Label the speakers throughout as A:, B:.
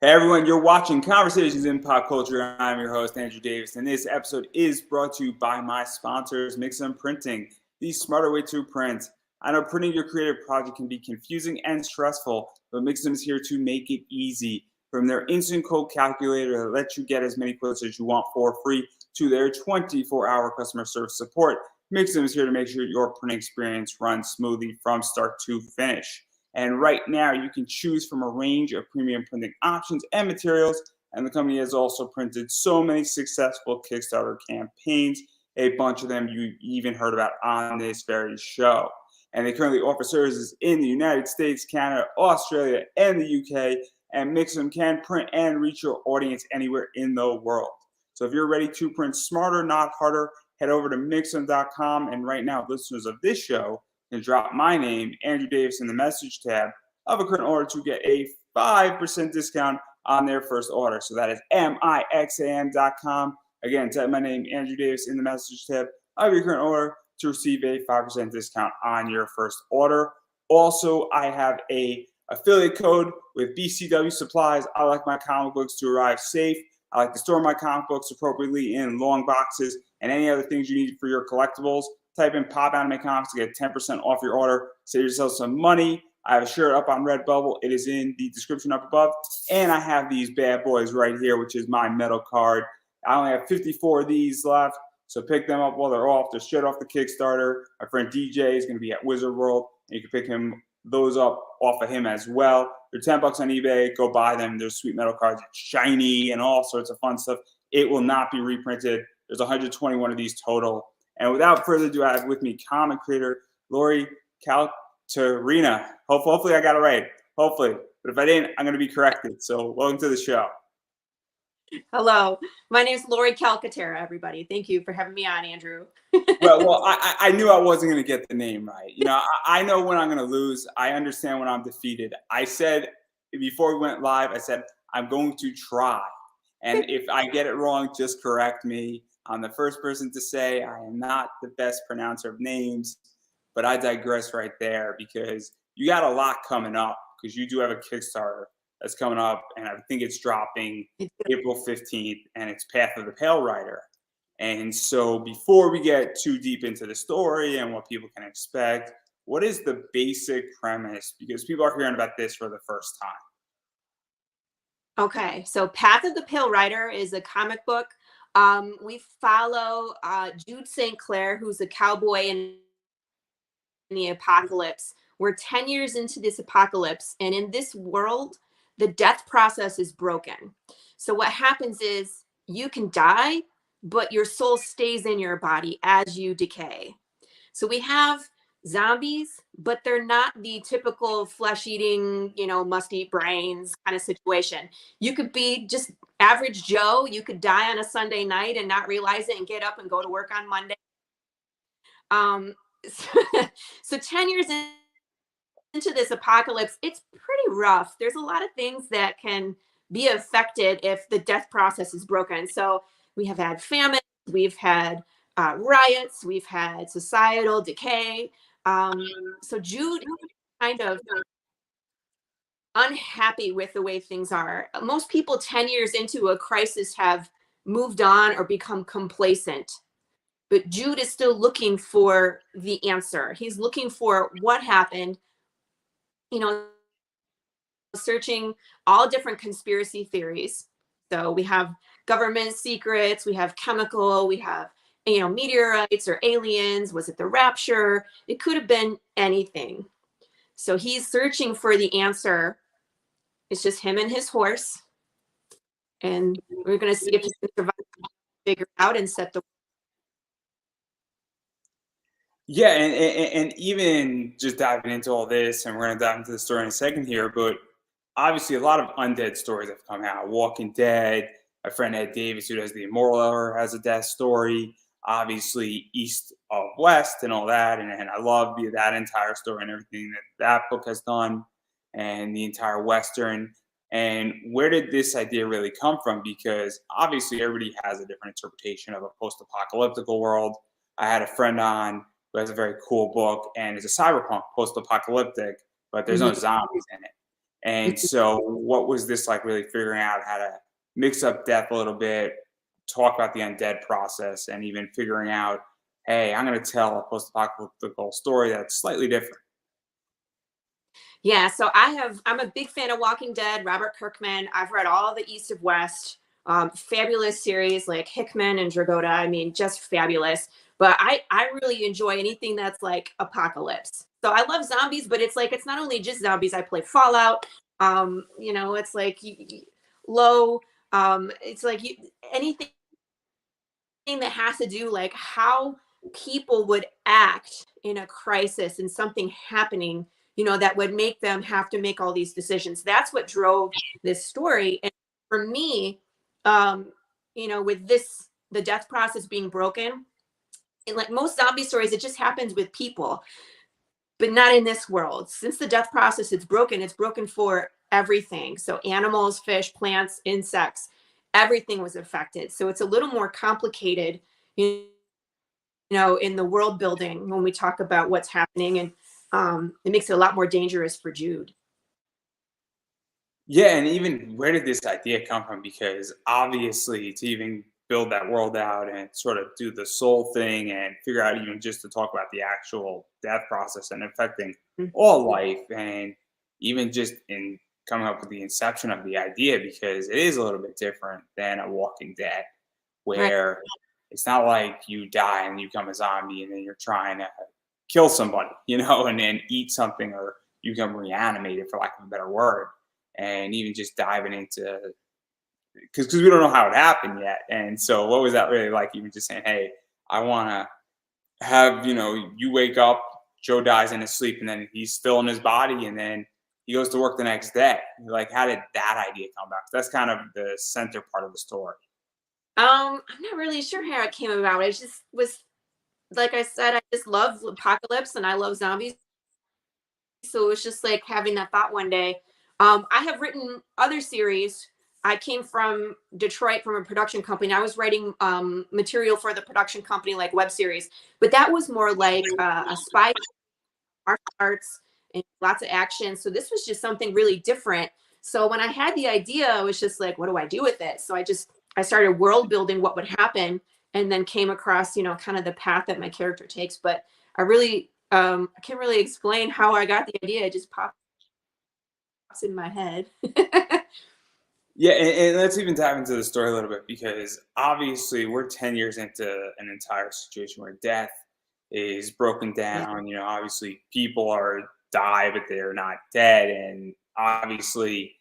A: Hey everyone, you're watching Conversations in Pop Culture. I'm your host, Andrew Davis, and this episode is brought to you by my sponsors, Mixum Printing, the smarter way to print. I know printing your creative project can be confusing and stressful, but Mixum is here to make it easy. From their instant quote calculator that lets you get as many quotes as you want for free to their 24-hour customer service support, Mixum is here to make sure your printing experience runs smoothly from start to finish. And right now, you can choose from a range of premium printing options and materials. And the company has also printed so many successful Kickstarter campaigns, a bunch of them you even heard about on this very show. And they currently offer services in the United States, Canada, Australia, and the UK. And Mixum can print and reach your audience anywhere in the world. So if you're ready to print smarter, not harder, head over to Mixum.com. And right now, listeners of this show can drop my name, Andrew Davis, in the message tab of a current order to get a 5% discount on their first order. So that is Mixam.com. Again, type my name, Andrew Davis, in the message tab of your current order to receive a 5% discount on your first order. Also, I have a affiliate code with BCW Supplies. I like my comic books to arrive safe. I like to store my comic books appropriately in long boxes and any other things you need for your collectibles. Type in Pop Anime Comics to get 10% off your order. Save yourself some money. I have a shirt up on Redbubble. It is in the description up above. And I have these bad boys right here, which is my metal card. I only have 54 of these left, so pick them up while they're off. They're straight off the Kickstarter. My friend DJ is going to be at Wizard World, and you can pick those up off of him as well. They're $10 on eBay. Go buy them. They're sweet metal cards. It's shiny and all sorts of fun stuff. It will not be reprinted. There's 121 of these total. And without further ado, I have with me comic creator Laurie Calcaterra. Hopefully I got it right. Hopefully. But if I didn't, I'm going to be corrected. So welcome to the show.
B: Hello. My name is Laurie Calcaterra, everybody. Thank you for having me on, Andrew.
A: well, I knew I wasn't going to get the name right. You know, I know when I'm going to lose. I understand when I'm defeated. I said, before we went live, I said, I'm going to try. And if I get it wrong, just correct me. I'm the first person to say I am not the best pronouncer of names, but I digress right there because you got a lot coming up because you do have a Kickstarter that's coming up, and I think it's dropping April 15th, and it's Path of the Pale Rider. And so before we get too deep into the story and what people can expect, what is the basic premise? Because people are hearing about this for the first time.
B: Okay, so Path of the Pale Rider is a comic book. We follow Jude St. Clair, who's a cowboy in the apocalypse. We're 10 years into this apocalypse, and in this world, the death process is broken. So what happens is you can die, but your soul stays in your body as you decay. So we have zombies, but they're not the typical flesh-eating, must-eat brains kind of situation. You could be just average Joe. You could die on a Sunday night and not realize it and get up and go to work on Monday. So 10 years into this apocalypse, it's pretty rough. There's a lot of things that can be affected if the death process is broken. So we have had famine, we've had riots, we've had societal decay. So Jude is kind of unhappy with the way things are. Most people 10 years into a crisis have moved on or become complacent. But Jude is still looking for the answer. He's looking for what happened, searching all different conspiracy theories. So we have government secrets, we have chemical, we have, meteorites or aliens. Was it the rapture? It could have been anything. So he's searching for the answer. It's just him and his horse. And we're going to see if he can survive, figure it out, and set the.
A: Yeah, and even just diving into all this, and we're going to dive into the story in a second here, but obviously a lot of undead stories have come out. Walking Dead, my friend Ed Davis, who does The Immoral Hour, has a death story. Obviously, East of West and all that, and I love that entire story and everything that book has done, and the entire Western. And where did this idea really come from? Because obviously everybody has a different interpretation of a post-apocalyptical world. I had a friend on who has a very cool book, and it's a cyberpunk post-apocalyptic, but there's no zombies in it. And so what was this like, really figuring out how to mix up death a little bit, talk about the undead process, and even figuring out, hey, I'm going to tell a post-apocalyptic story that's slightly different.
B: Yeah, so I'm a big fan of Walking Dead, Robert Kirkman. I've read all the East of West, fabulous series like Hickman and Dragotta. I mean, just fabulous. But I really enjoy anything that's like apocalypse. So I love zombies, but it's like it's not only just zombies. I play Fallout. It's like low. It's like anything that has to do like how people would act in a crisis and something happening, that would make them have to make all these decisions. That's what drove this story. And for me, with the death process being broken, and like most zombie stories, it just happens with people, but not in this world. Since the death process is broken, it's broken for everything. So animals, fish, plants, insects, everything was affected. So it's a little more complicated, in the world building when we talk about what's happening. And it makes it a lot more dangerous for Jude.
A: Yeah, and even where did this idea come from? Because obviously, to even build that world out and sort of do the soul thing and figure out even just to talk about the actual death process and affecting all life, and even just in coming up with the inception of the idea, because it is a little bit different than a Walking Dead,
B: Right.
A: where it's not like you die and you become a zombie and then you're trying to kill somebody, and then eat something, or you become reanimated, for lack of a better word. And even just diving into, because we don't know how it happened yet. And so what was that really like, even just saying, hey, I want to have, you wake up, Joe dies in his sleep, and then he's still in his body, and then he goes to work the next day. Like, how did that idea come about? 'Cause that's kind of the center part of the story.
B: I'm not really sure how it came about. It just was, like I said, I just love apocalypse and I love zombies. So it was just like having that thought one day. I have written other series. I came from Detroit from a production company. I was writing material for the production company, like web series, but that was more like a spy, martial arts, and lots of action. So this was just something really different. So when I had the idea, I was just like, what do I do with it? So I started world building what would happen, and then came across, kind of the path that my character takes. But I can't really explain how I got the idea. It just pops in my head.
A: Yeah, and let's even dive into the story a little bit, because obviously we're 10 years into an entire situation where death is broken
B: Yeah.
A: down. Obviously people are die, but they're not dead. And obviously,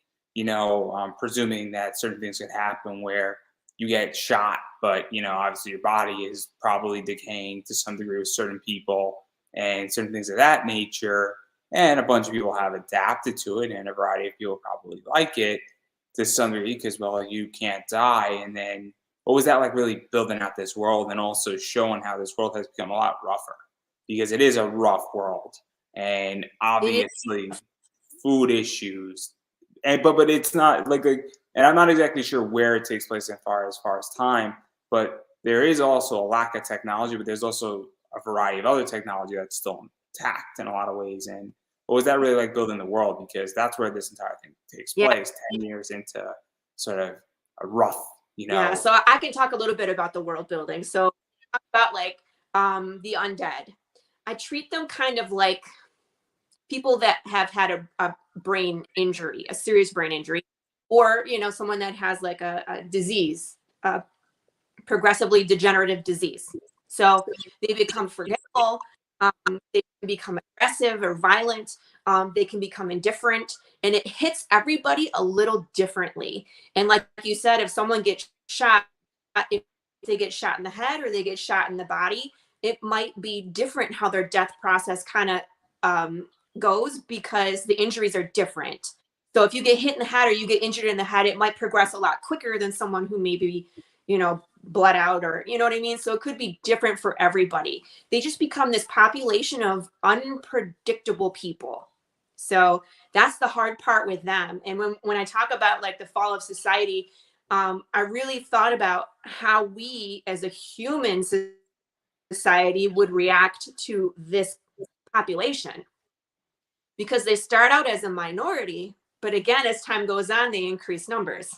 A: presuming that certain things could happen where you get shot, but, obviously your body is probably decaying to some degree with certain people and certain things of that nature. And a bunch of people have adapted to it, and a variety of people probably like it to some degree, because, well, you can't die. And then what was that like, really building out this world and also showing how this world has become a lot rougher, because it is a rough world, and
B: It is.
A: obviously food issues, and but it's not like and I'm not exactly sure where it takes place as far as time, but there is also a lack of technology, but there's also a variety of other technology that's still intact in a lot of ways. And what was that really like, building the world? Because that's where this entire thing takes
B: Yeah.
A: place, 10 years into sort of a rough,
B: Yeah. So I can talk a little bit about the world building. So talk about like the undead. I treat them kind of like people that have had a brain injury, a serious brain injury, or someone that has like a disease, a progressively degenerative disease. So they become forgetful, they can become aggressive or violent, they can become indifferent, and it hits everybody a little differently. And like you said, if someone gets shot, if they get shot in the head or they get shot in the body, it might be different how their death process kind of goes, because the injuries are different. So if you get hit in the head or you get injured in the head, it might progress a lot quicker than someone who maybe, bled out, or you know what I mean? So it could be different for everybody. They just become this population of unpredictable people. So that's the hard part with them. And when I talk about like the fall of society, I really thought about how we as a human society would react to this population, because they start out as a minority, But again, as time goes on, they increase numbers.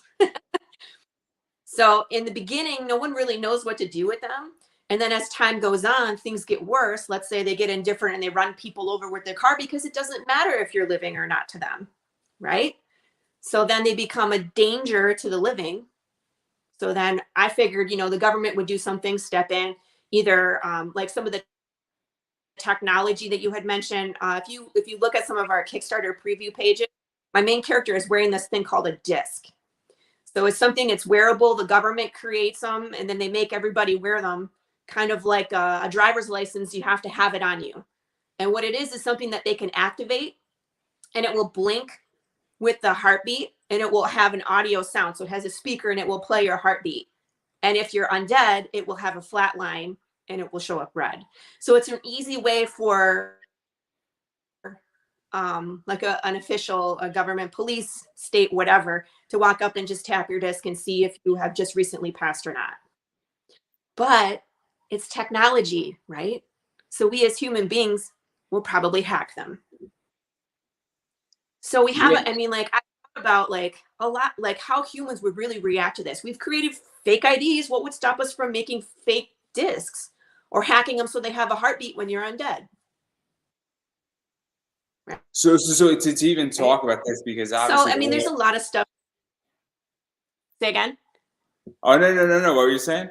B: So in the beginning, no one really knows what to do with them. And then as time goes on, things get worse. Let's say they get indifferent and they run people over with their car because it doesn't matter if you're living or not to them, right? So then they become a danger to the living. So then I figured, the government would do something, step in, either like some of the technology that you had mentioned. If you look at some of our Kickstarter preview pages, my main character is wearing this thing called a disc. So it's something, it's wearable. The government creates them and then they make everybody wear them, kind of like a driver's license. You have to have it on you. And what it is something that they can activate, and it will blink with the heartbeat, and it will have an audio sound. So it has a speaker and it will play your heartbeat. And if you're undead, it will have a flat line and it will show up red. So it's an easy way for like an official, a government, police, state, whatever, to walk up and just tap your disc and see if you have just recently passed or not. But it's technology, right? So we as human beings will probably hack them. So we have, I thought about like a lot, like how humans would really react to this. We've created fake IDs. What would stop us from making fake discs or hacking them so they have a heartbeat when you're undead? Right.
A: So to even talk about this, because obviously,
B: there's a lot of stuff. Say again?
A: Oh, no. What were you saying?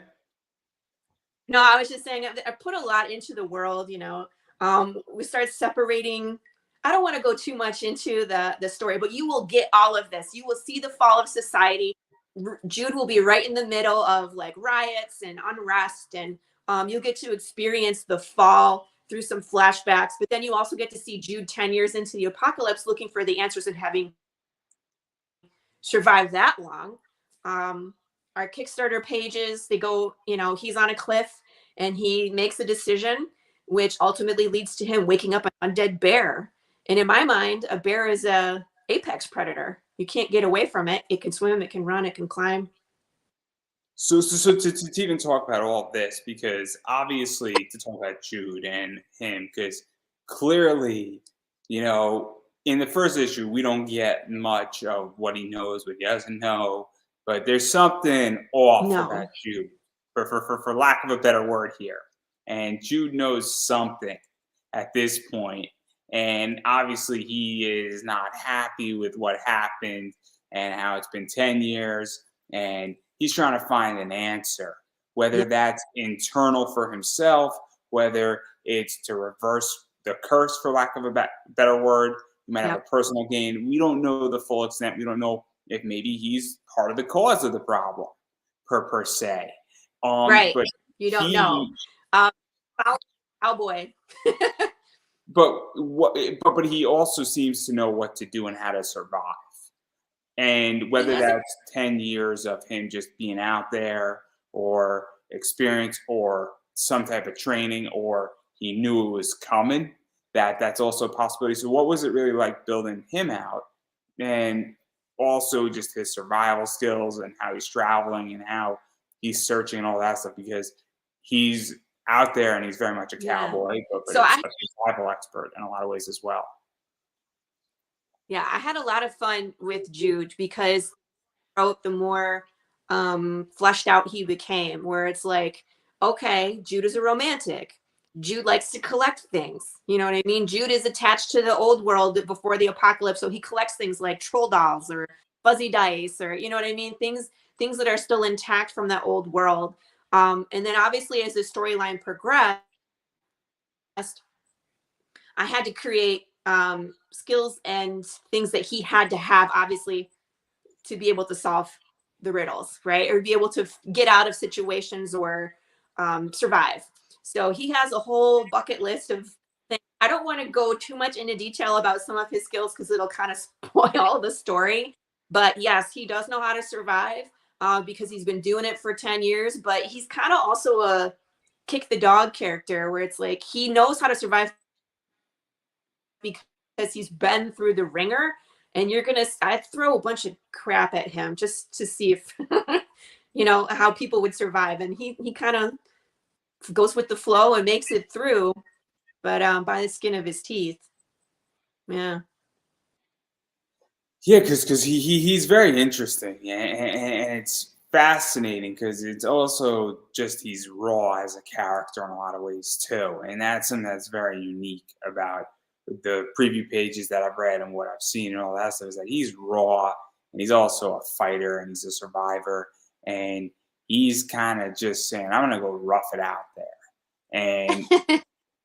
B: No, I was just saying I put a lot into the world, we start separating. I don't want to go too much into the story, but you will get all of this. You will see the fall of society. Jude will be right in the middle of like riots and unrest, and you'll get to experience the fall through some flashbacks. But then you also get to see Jude 10 years into the apocalypse looking for the answers and having survived that long. Our Kickstarter pages, they go, he's on a cliff and he makes a decision, which ultimately leads to him waking up an undead bear. And in my mind, a bear is a apex predator. You can't get away from it. It can swim, it can run, it can climb.
A: So to even talk about all of this, because obviously to talk about Jude and him, because clearly, in the first issue, we don't get much of what he knows, what he doesn't know, but there's something off about Jude, for lack of a better word here. And Jude knows something at this point, and obviously he is not happy with what happened and how it's been 10 years, and he's trying to find an answer, whether that's internal for himself, whether it's to reverse the curse, for lack of a better word. You might have a personal gain. We don't know the full extent. We don't know if maybe he's part of the cause of the problem, per se.
B: Right.
A: But
B: you don't know. Cowboy.
A: but he also seems to know what to do and how to survive. And whether that's 10 years of him just being out there, or experience, or some type of training, or he knew it was coming, that's also a possibility. So what was it really like building him out? And also just his survival skills and how he's traveling and how he's searching and all that stuff, because he's out there and he's very much a cowboy, but so a survival expert in a lot of ways as well.
B: Yeah, I had a lot of fun with Jude because the more fleshed out he became, where it's like, okay, Jude is a romantic. Jude likes to collect things. You know what I mean? Jude is attached to the old world before the apocalypse. So he collects things like troll dolls or fuzzy dice, or, you know what I mean? Things that are still intact from that old world. And then obviously as the storyline progressed, I had to create skills and things that he had to have, obviously, to be able to solve the riddles, right? Or be able to get out of situations or survive. So he has a whole bucket list of things. I don't want to go too much into detail about some of his skills because it'll kind of spoil the story. But yes, he does know how to survive because he's been doing it for 10 years. But he's kind of also a kick the dog character where it's like he knows how to survive because he's been through the ringer. And I'd throw a bunch of crap at him just to see if, how people would survive. And he kind of goes with the flow and makes it through, but by the skin of his teeth. Yeah.
A: Yeah, because he's very interesting, and it's fascinating because it's also just he's raw as a character in a lot of ways too, and that's something that's very unique about the preview pages that I've read and what I've seen and all that stuff is that he's raw and he's also a fighter and he's a survivor and he's kind of just saying I'm gonna go rough it out there, and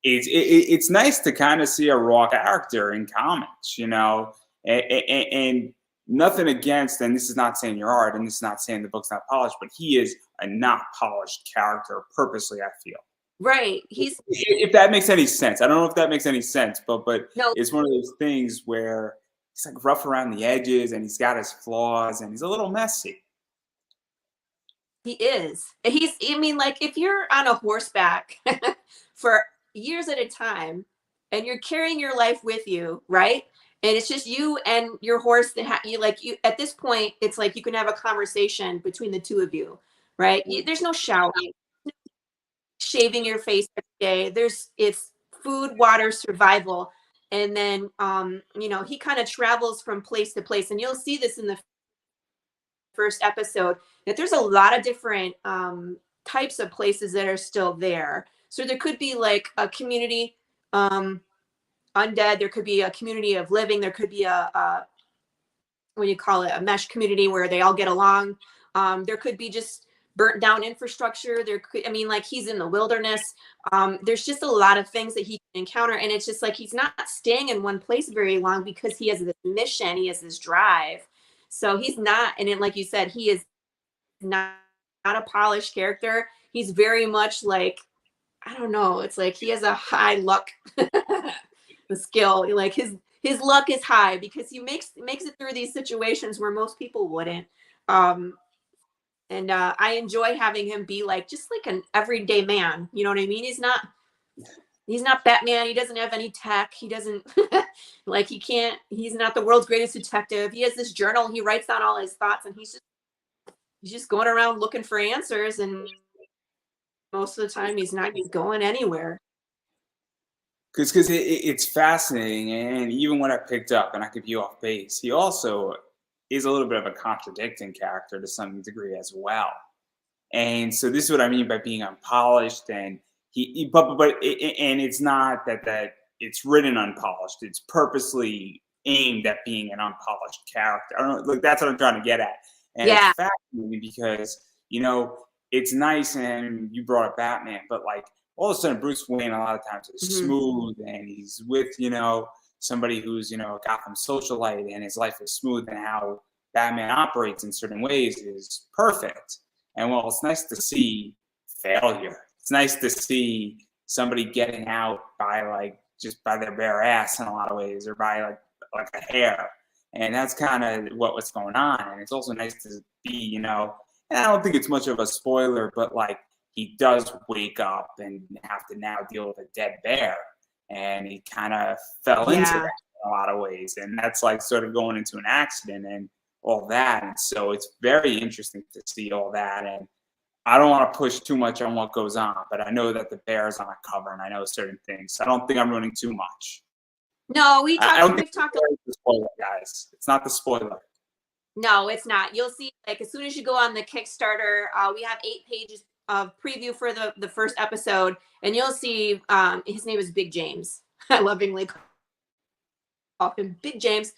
A: it's nice to kind of see a raw character in comics, and nothing against, and this is not saying your art, and this is not saying the book's not polished, but he is a not polished character purposely, I feel.
B: Right.
A: If that makes any sense. I don't know if that makes any sense, but
B: No,
A: it's one of those things where he's like rough around the edges and he's got his flaws and he's a little messy.
B: he is. I mean, like if you're on a horseback for years at a time and you're carrying your life with you, right? And it's just you and your horse that you at this point, it's like you can have a conversation between the two of you, right? There's no shouting, shaving your face every day. It's food, water, survival. And then he kind of travels from place to place. And you'll see this in the first episode that there's a lot of different types of places that are still there. So there could be like a community undead, there could be a community of living, there could be a what do you call it, a mesh community where they all get along. There could be just burnt down infrastructure. There could, I mean, like he's in the wilderness. There's just a lot of things that he can encounter. And it's just like he's not staying in one place very long because he has this mission, he has this drive. So he's not, and then, like you said, he is not a polished character. He's very much like, I don't know, it's like he has a high luck the skill. Like his luck is high because he makes it through these situations where most people wouldn't. And I enjoy having him be like just like an everyday man. You know what I mean? He's not Batman. He doesn't have any tech. He doesn't like he's not the world's greatest detective. He has this journal. He writes down all his thoughts and he's just going around looking for answers. And most of the time he's not going anywhere.
A: Because it's fascinating, and even when I picked up, and I could be off base, he also is a little bit of a contradicting character to some degree as well. And so this is what I mean by being unpolished, and and it's not that it's written unpolished. It's purposely aimed at being an unpolished character. I don't know, like that's what I'm trying to get at, and
B: Yeah.
A: it's fascinating because it's nice, and you brought up Batman, but like all of a sudden Bruce Wayne a lot of times is smooth and he's with, somebody who's, a Gotham socialite and his life is smooth and how Batman operates in certain ways is perfect. And well, it's nice to see failure. It's nice to see somebody getting out by like just by their bare ass in a lot of ways or by like a hair. And that's kind of what's going on. And it's also nice to be, and I don't think it's much of a spoiler, but like, he does wake up and have to now deal with a dead bear. And he kind of fell into that in a lot of ways. And that's like sort of going into an accident and all that. And so it's very interesting to see all that. And I don't want to push too much on what goes on, but I know that the bear's on a cover and I know certain things. So I don't think I'm ruining too much.
B: No, we've talked
A: the spoiler, guys. It's not the spoiler.
B: No, it's not. You'll see, like, as soon as you go on the Kickstarter, we have 8 pages of preview for the first episode, and you'll see his name is Big James. I lovingly call him Big James.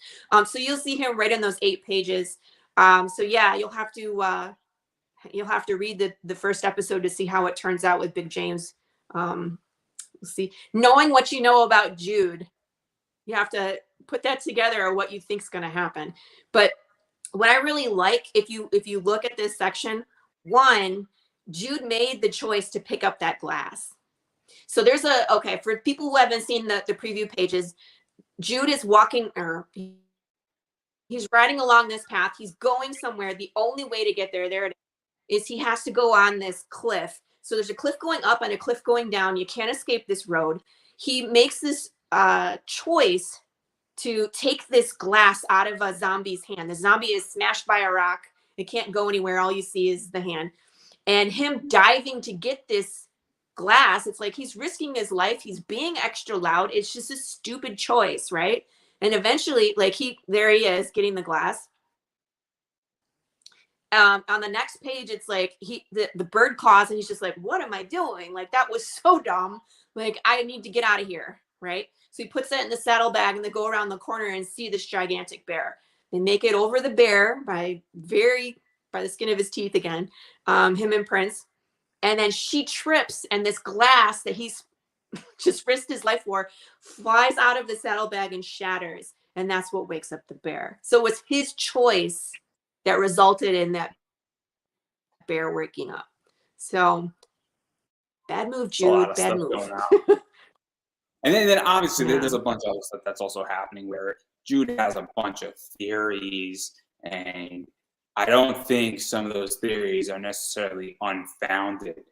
B: So you'll see him right in those 8 pages. So yeah, you'll have to read the first episode to see how it turns out with Big James. We'll see. Knowing what you know about Jude, you have to put that together or what you think is going to happen. But what I really like, if you look at this section, one, Jude made the choice to pick up that glass. So there's for people who haven't seen the preview pages, Jude is walking, or he's riding along this path. He's going somewhere. The only way to get there it is, he has to go on this cliff. So there's a cliff going up and a cliff going down. You can't escape this road. He makes this choice to take this glass out of a zombie's hand. The zombie is smashed by a rock. It can't go anywhere. All you see is the hand. And him diving to get this glass, it's like he's risking his life. He's being extra loud. It's just a stupid choice, right? And eventually, like there he is getting the glass. On the next page, it's like the bird calls and he's just like, what am I doing? Like, that was so dumb. Like, I need to get out of here. Right. So he puts it in the saddlebag and they go around the corner and see this gigantic bear. They make it over the bear by the skin of his teeth again, him and Prince. And then she trips and this glass that he's just risked his life for flies out of the saddlebag and shatters. And that's what wakes up the bear. So it's his choice that resulted in that bear waking up. So bad move, Jude. Bad move.
A: And then obviously there's a bunch of other stuff that's also happening where Jude has a bunch of theories, and I don't think some of those theories are necessarily unfounded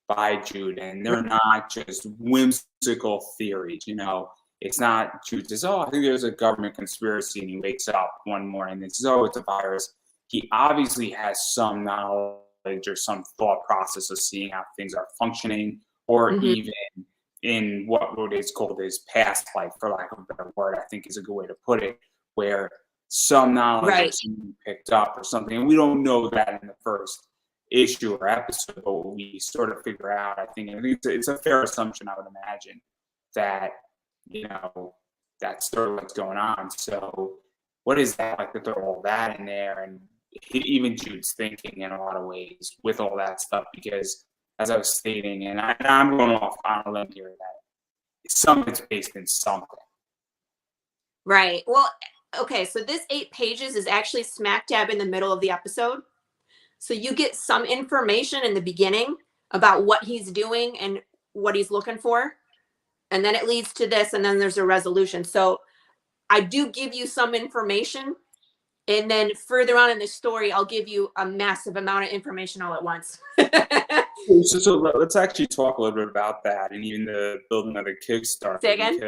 A: by Jude, and they're not just whimsical theories. You know, it's not Jude says, "Oh, I think there's a government conspiracy," and he wakes up one morning and says, "Oh, it's a virus." He obviously has some knowledge or some thought process of seeing how things are functioning, or even in what is called his past life, for lack of a better word, I think is a good way to put it, where some knowledge is picked up or something. And we don't know that in the first issue or episode, but we sort of figure out, I think it's a fair assumption, I would imagine, that, you know, that's sort of what's going on. So what is that like to throw all that in there? And even Jude's thinking in a lot of ways with all that stuff, because as I was stating, and I'm going off on a limb here, that some of it's based in something.
B: Right. Well, okay, so this 8 pages is actually smack dab in the middle of the episode. So you get some information in the beginning about what he's doing and what he's looking for. And then it leads to this, and then there's a resolution. So I do give you some information. And then further on in the story, I'll give you a massive amount of information all at once.
A: So let's actually talk a little bit about that, and even the building of the Kickstarter.
B: Say again?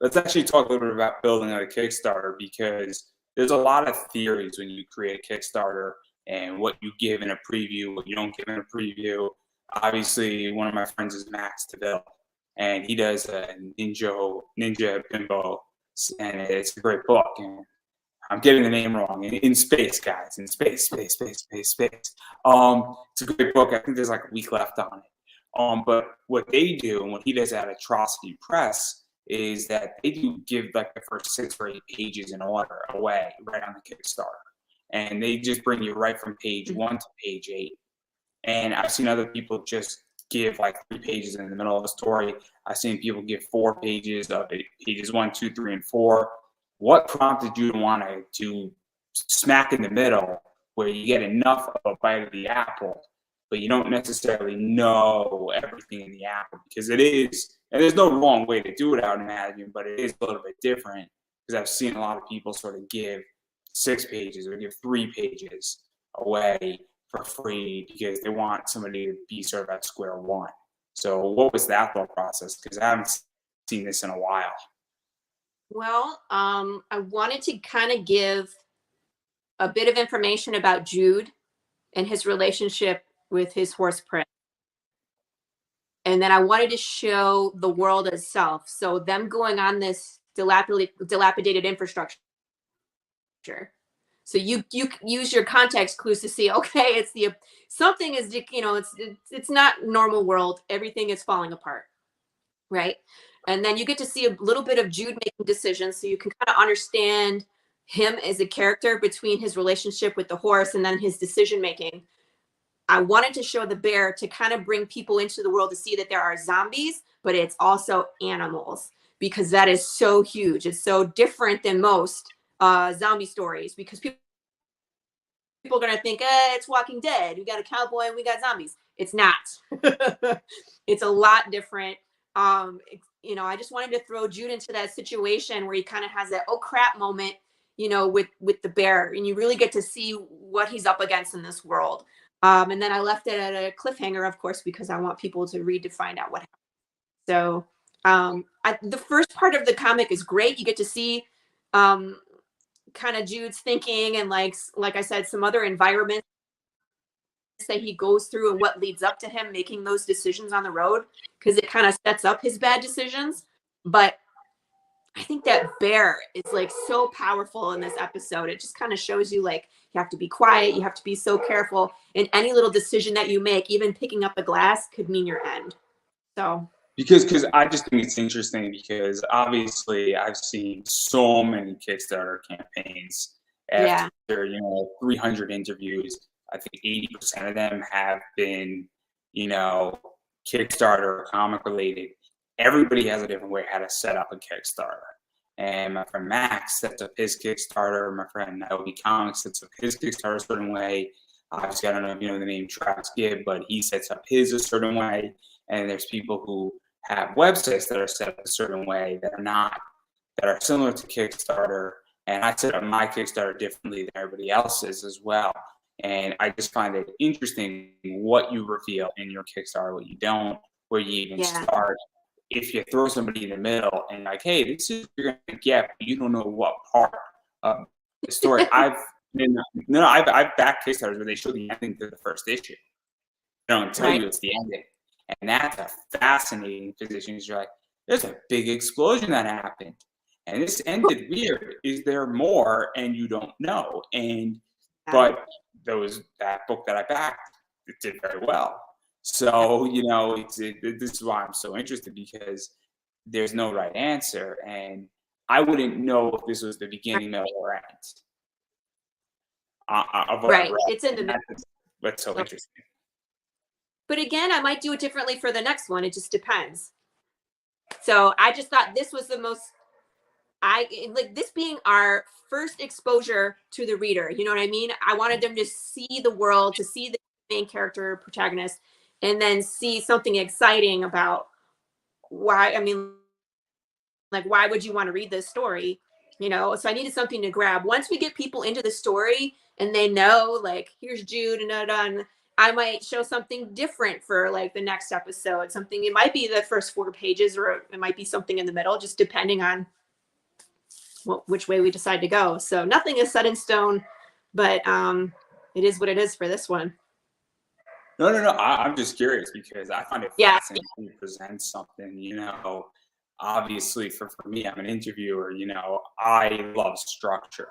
A: Let's actually talk a little bit about building of the Kickstarter, because there's a lot of theories when you create a Kickstarter and what you give in a preview, what you don't give in a preview. Obviously, one of my friends is Max DeVille, and he does a Ninja Bimbo, and it's a great book. And I'm getting the name wrong. In space, guys. In space. It's a great book. I think there's like a week left on it. But what they do, and what he does at Atrocity Press, is that they do give like the first 6 or 8 pages in order away right on the Kickstarter. And they just bring you right from page 1 to page 8. And I've seen other people just give like 3 pages in the middle of a story. I've seen people give 4 pages of it, pages 1, 2, 3, and 4. What prompted you to want to smack in the middle where you get enough of a bite of the apple, but you don't necessarily know everything in the apple? Because it is, and there's no wrong way to do it, I would imagine, but it is a little bit different, because I've seen a lot of people sort of give 6 pages or give 3 pages away for free because they want somebody to be sort of at square one. So what was that thought process? Because I haven't seen this in a while.
B: Well, I wanted to kind of give a bit of information about Jude and his relationship with his horse Prince. And then I wanted to show the world itself. So them going on this dilapidated infrastructure. So you use your context clues to see, okay, something is, it's not normal world. Everything is falling apart, right? And then you get to see a little bit of Jude making decisions, so you can kind of understand him as a character between his relationship with the horse and then his decision making. I wanted to show the bear to kind of bring people into the world to see that there are zombies, but it's also animals, because that is so huge. It's so different than most zombie stories, because people are going to think, it's Walking Dead. We got a cowboy and we got zombies. It's not. It's a lot different. I just wanted to throw Jude into that situation where he kind of has that oh crap moment, with the bear, and you really get to see what he's up against in this world. And then I left it at a cliffhanger, of course, because I want people to read to find out what happened. So the first part of the comic is great. You get to see kind of Jude's thinking and like I said, some other environments that he goes through and what leads up to him making those decisions on the road, because it kind of sets up his bad decisions. But I think that bear is like so powerful in this episode. It just kind of shows you like you have to be quiet, you have to be so careful, and any little decision that you make, even picking up a glass, could mean your end. So
A: Because I just think it's interesting because obviously I've seen so many Kickstarter campaigns
B: yeah,
A: after 300 interviews. I think 80% of them have been Kickstarter or comic related. Everybody has a different way how to set up a Kickstarter. And my friend Max sets up his Kickstarter. My friend Laurie Comics sets up his Kickstarter a certain way. Obviously, I don't know if you know the name Travis Gibb, but he sets up his a certain way. And there's people who have websites that are set up a certain way that are similar to Kickstarter. And I set up my Kickstarter differently than everybody else's as well. And I just find it interesting what you reveal in your Kickstarter, what you don't, where you even start. If you throw somebody in the middle and like, hey, this is what you're gonna get, but you don't know what part of the story. I've backed Kickstarters where they show the ending to the first issue. They don't tell you it's the ending. And that's a fascinating position because you're like, there's a big explosion that happened. And this ended weird. Is there more? And you don't know. But that book that I backed, it did very well. So, this is why I'm so interested because there's no right answer. And I wouldn't know if this was the beginning, middle, or end. Of what I read.
B: It's in the middle.
A: That's so interesting.
B: But again, I might do it differently for the next one. It just depends. So I just thought this was the most, like this being our first exposure to the reader. You know what I mean? I wanted them to see the world, to see the main character protagonist, and then see something exciting about why, like, why would you want to read this story? So I needed something to grab. Once we get people into the story and they know, like, here's Jude and I might show something different for like the next episode. It might be the first 4 pages, or it might be something in the middle, just depending on which way we decide to go. So nothing is set in stone, but it is what it is for this one.
A: No. I'm just curious because I find it fascinating to present something, obviously for me, I'm an interviewer, I love structure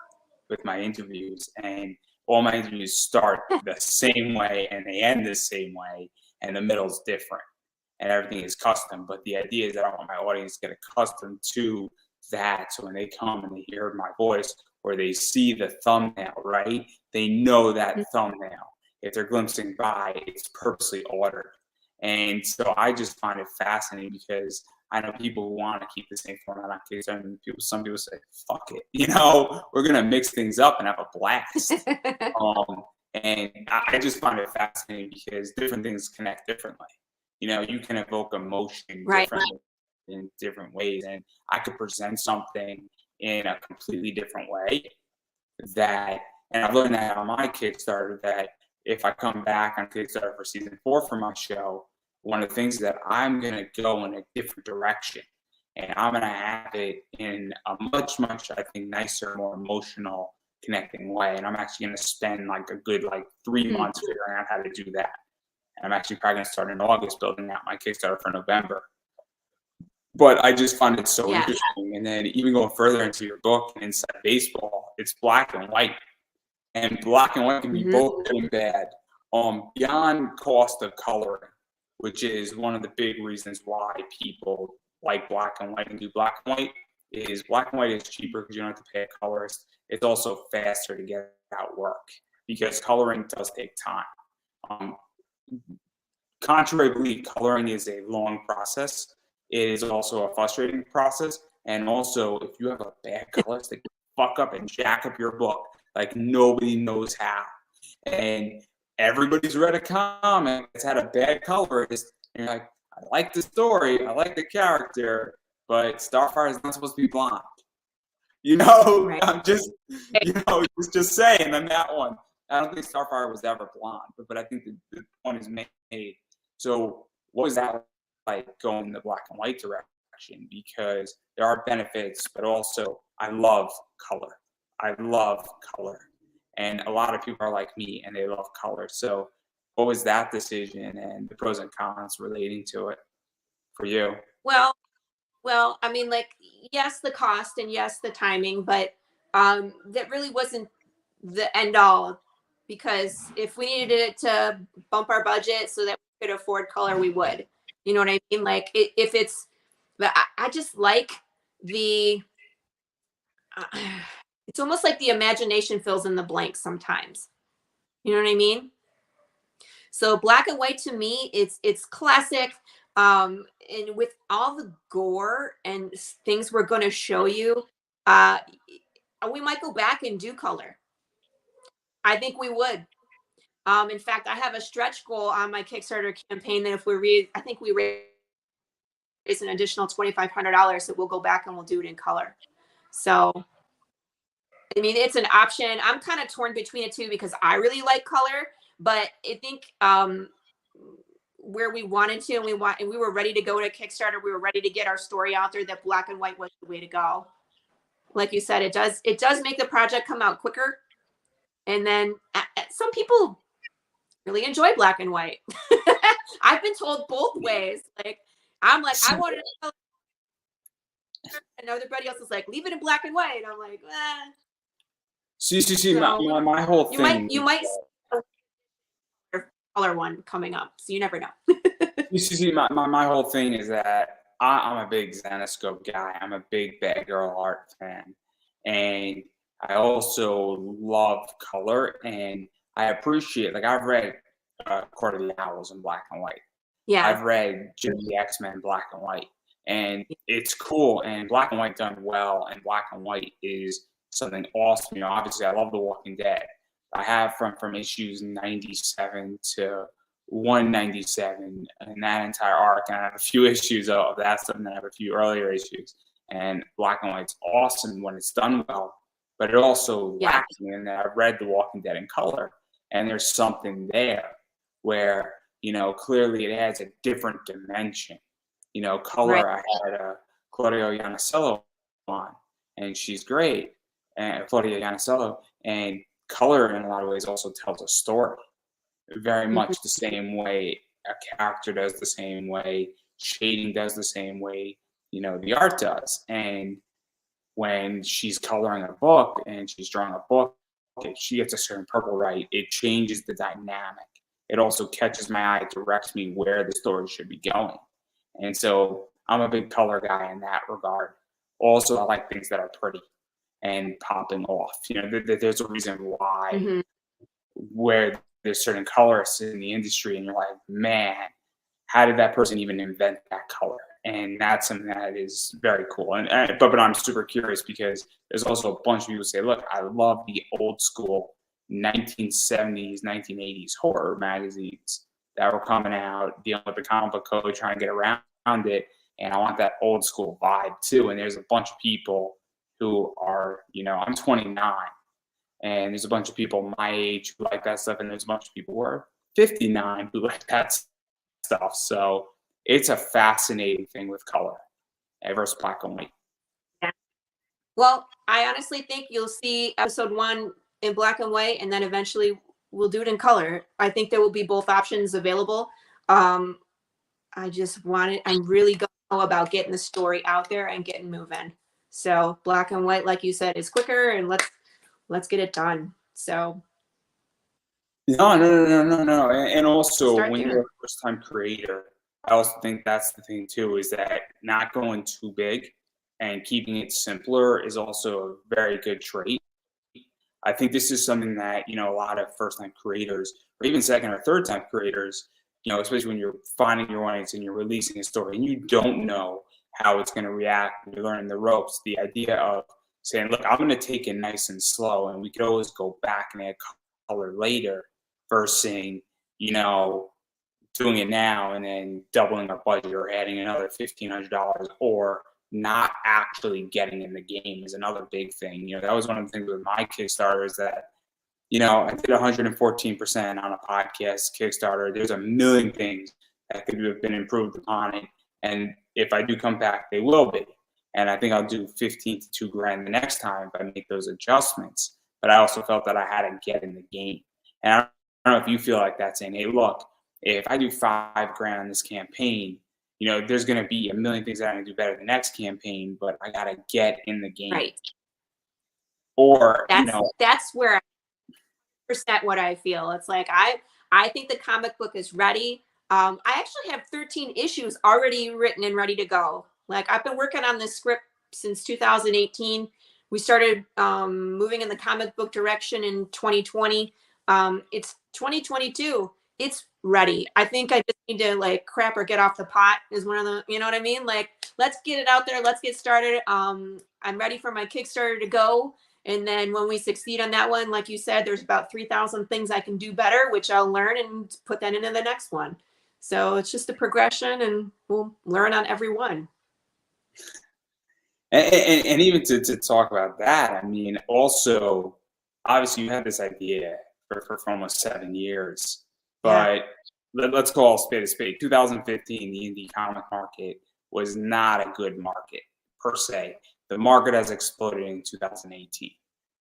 A: with my interviews, and all my interviews start the same way and they end the same way, and the middle's different and everything is custom. But the idea is that I want my audience to get accustomed to that. So when they come and they hear my voice or they see the thumbnail, right, they know that thumbnail. If they're glimpsing by, it's purposely ordered. And so I just find it fascinating because I know people who want to keep the same format on Kickstarter, and some people say, fuck it, we're going to mix things up and have a blast. And I just find it fascinating because different things connect differently. You can evoke emotion differently in different ways. And I could present something in a completely different way and I've learned that on my Kickstarter, that if I come back on Kickstarter for season 4 for my show, one of the things that I'm going to go in a different direction, and I'm going to have it in a much, I think, nicer, more emotional, connecting way. And I'm actually going to spend like a good 3 months figuring out how to do that. And I'm actually probably going to start in August building out my Kickstarter for November. But I just find it so interesting. And then even going further into your book, Inside Baseball, it's black and white. And black and white can be both good and bad. Beyond cost of coloring, which is one of the big reasons why people like black and white and do black and white, is black and white is cheaper because you don't have to pay a colorist. It's also faster to get out work because coloring does take time. Contrary to belief, coloring is a long process. It is also a frustrating process. And also, if you have a bad colorist, they can fuck up and jack up your book like nobody knows how. And everybody's read a comic that's had a bad colorist, and you're like, I like the story, I like the character, but Starfire is not supposed to be blonde. I'm just, just saying on that one. I don't think Starfire was ever blonde, but I think the point is made. So what was that like going in the black and white direction? Because there are benefits, but also I love color. And a lot of people are like me and they love color. So what was that decision and the pros and cons relating to it for you?
B: Well, Well, I mean, like, yes, the cost and yes, the timing, but that really wasn't the end all, because if we needed it to bump our budget so that we could afford color, we would. You know what I mean? Like, if it's, but I just like the, uh, it's almost like the imagination fills in the blanks sometimes. You know what I mean? So black and white to me, it's classic. And with all the gore and things we're going to show you, uh, we might go back and do color. I think we would. In fact, I have a stretch goal on my Kickstarter campaign that if we read, I think we raise an additional $2,500, that we'll go back and we'll do it in color. So, I mean, it's an option. I'm kind of torn between the two because I really like color, but I think where we wanted to, and we were ready to go to Kickstarter, we were ready to get our story out there, that black and white was the way to go. Like you said, it does make the project come out quicker. And then some people really enjoy black and white. I've been told both ways. Like, I'm like, I wanted to color, and everybody else is like, leave it in black and white. And I'm like, eh.
A: See,
B: So
A: my whole thing.
B: you might see a color one coming up, so you never know.
A: See, my whole thing is that I'm a big Zenescope guy. I'm a big Bad Girl Art fan. And I also love color, and I appreciate, like, I've read Court of the Owls in black and white.
B: Yeah.
A: I've read Jim the X-Men black and white. And it's cool, and black and white done well, and black and white is something awesome. You know, obviously I love The Walking Dead. I have from issues 97 to 197 and that entire arc, and I have a few issues of that stuff, and I have a few earlier issues. And black and white's awesome when it's done well, but it also lacks me in that I've read The Walking Dead in color, and there's something there where, you know, clearly it adds a different dimension. You know, color, right. I had Claudia Iannicello on, and she's great, and Claudia Iannicello, and color in a lot of ways also tells a story. Very much the same way a character does, the same way shading does, the same way, you know, the art does. And when she's coloring a book and she's drawing a book, if she gets a certain purple right, it changes the dynamic. It also catches my eye, it directs me where the story should be going. And so I'm a big color guy in that regard. Also, I like things that are pretty and popping off. You know, there's a reason why where there's certain colorists in the industry, and you're like, man, how did that person even invent that color? And that's something that is very cool. But I'm super curious, because there's also a bunch of people who say, look, I love the old school 1970s, 1980s horror magazines that were coming out, dealing with the comic book code, trying to get around it. And I want that old school vibe too. And there's a bunch of people who are, you know, I'm 29, and there's a bunch of people my age who like that stuff. And there's a bunch of people who are 59 who like that stuff. So it's a fascinating thing with color versus black and white.
B: Yeah. Well, I honestly think you'll see episode 1 in black and white, and then eventually we'll do it in color. I think there will be both options available. I just wanted, I'm really going about getting the story out there and getting moving. So black and white, like you said, is quicker, and let's get it done. So
A: no. And also, when you're a first-time creator, I also think that's the thing too, is that not going too big and keeping it simpler is also a very good trait. I think this is something that, you know, a lot of first-time creators, or even second or third-time creators, you know, especially when you're finding your audience and you're releasing a story and you don't know how it's going to react, and you're learning the ropes, the idea of saying, look, I'm going to take it nice and slow, and we could always go back and add color later, versus, you know, doing it now and then doubling our budget or adding another $1,500, or not actually getting in the game is another big thing. You know, that was one of the things with my Kickstarter, is that, you know, I did 114% on a podcast Kickstarter. There's a million things that could have been improved upon it. And if I do come back, they will be. And I think I'll do 15 to $2,000 the next time if I make those adjustments. But I also felt that I had to get in the game. And I don't know if you feel like that, saying, hey, look, if I do $5,000 on this campaign, there's going to be a million things that I can do better the next campaign, but I got to get in the game.
B: Right.
A: Or,
B: that's where percent what I feel. It's like I think the comic book is ready. I actually have 13 issues already written and ready to go. Like I've been working on this script since 2018. We started moving in the comic book direction in 2020. It's 2022. It's ready. I think I just need to like crap or get off the pot is one of the, you know what I mean? Like, let's get it out there. Let's get started. I'm ready for my Kickstarter to go. And then when we succeed on that one, like you said, there's about 3,000 things I can do better, which I'll learn and put that into the next one. So it's just a progression and we'll learn on every one.
A: And even to talk about that, I mean, also, obviously you had this idea for almost 7 years, but let's call a spade a spade. 2015, the indie comic market was not a good market per se. The market has exploded in 2018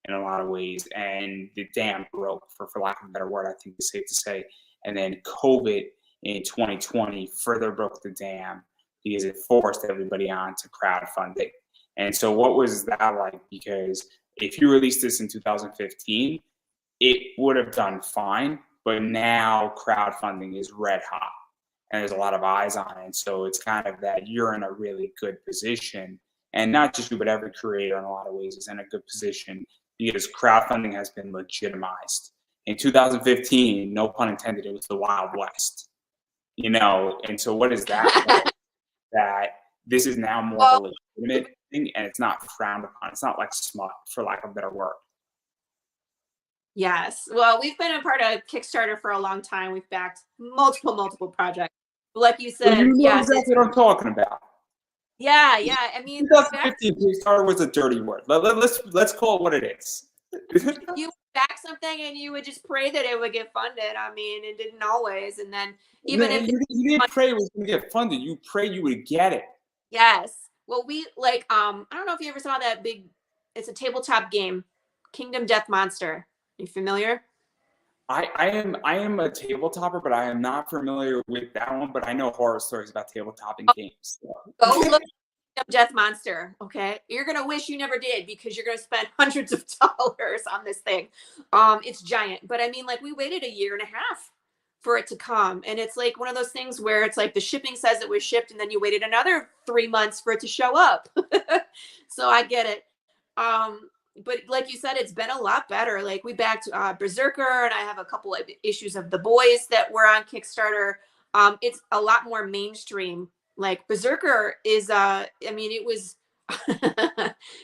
A: in a lot of ways, and the dam broke, for lack of a better word, I think it's safe to say. And then COVID in 2020 further broke the dam because it forced everybody on to crowdfunding. And so what was that like? Because if you released this in 2015, it would have done fine, but now crowdfunding is red hot and there's a lot of eyes on it. So it's kind of that you're in a really good position. And not just you, but every creator in a lot of ways is in a good position because crowdfunding has been legitimized. In 2015, no pun intended, it was the Wild West, And so what is that? That this is now more of a legitimate thing and it's not frowned upon. It's not like smut, for lack of a better word.
B: Yes. Well, we've been a part of Kickstarter for a long time. We've backed multiple projects. Like you said,
A: well, you know exactly what I'm talking about.
B: Yeah. I mean,
A: 2015 Kickstarter was a dirty word. Let's call it what it is.
B: You back something and you would just pray that it would get funded. I mean, it didn't always. And then even if
A: you didn't pray it was going to get funded, you prayed you would get it.
B: Yes. Well, we like I don't know if you ever saw that it's a tabletop game, Kingdom Death Monster. Are you familiar?
A: I am a tabletopper, but I am not familiar with that one. But I know horror stories about tabletopping games. So.
B: Go look at Death Monster. Okay, you're gonna wish you never did because you're gonna spend hundreds of dollars on this thing. It's giant, but I mean, like we waited 1.5 years for it to come, and it's like one of those things where it's like the shipping says it was shipped, and then you waited another 3 months for it to show up. So I get it. But like you said, it's been a lot better. Like we backed Berserker, and I have a couple of issues of The Boys that were on Kickstarter. It's a lot more mainstream. Like Berserker is, it was,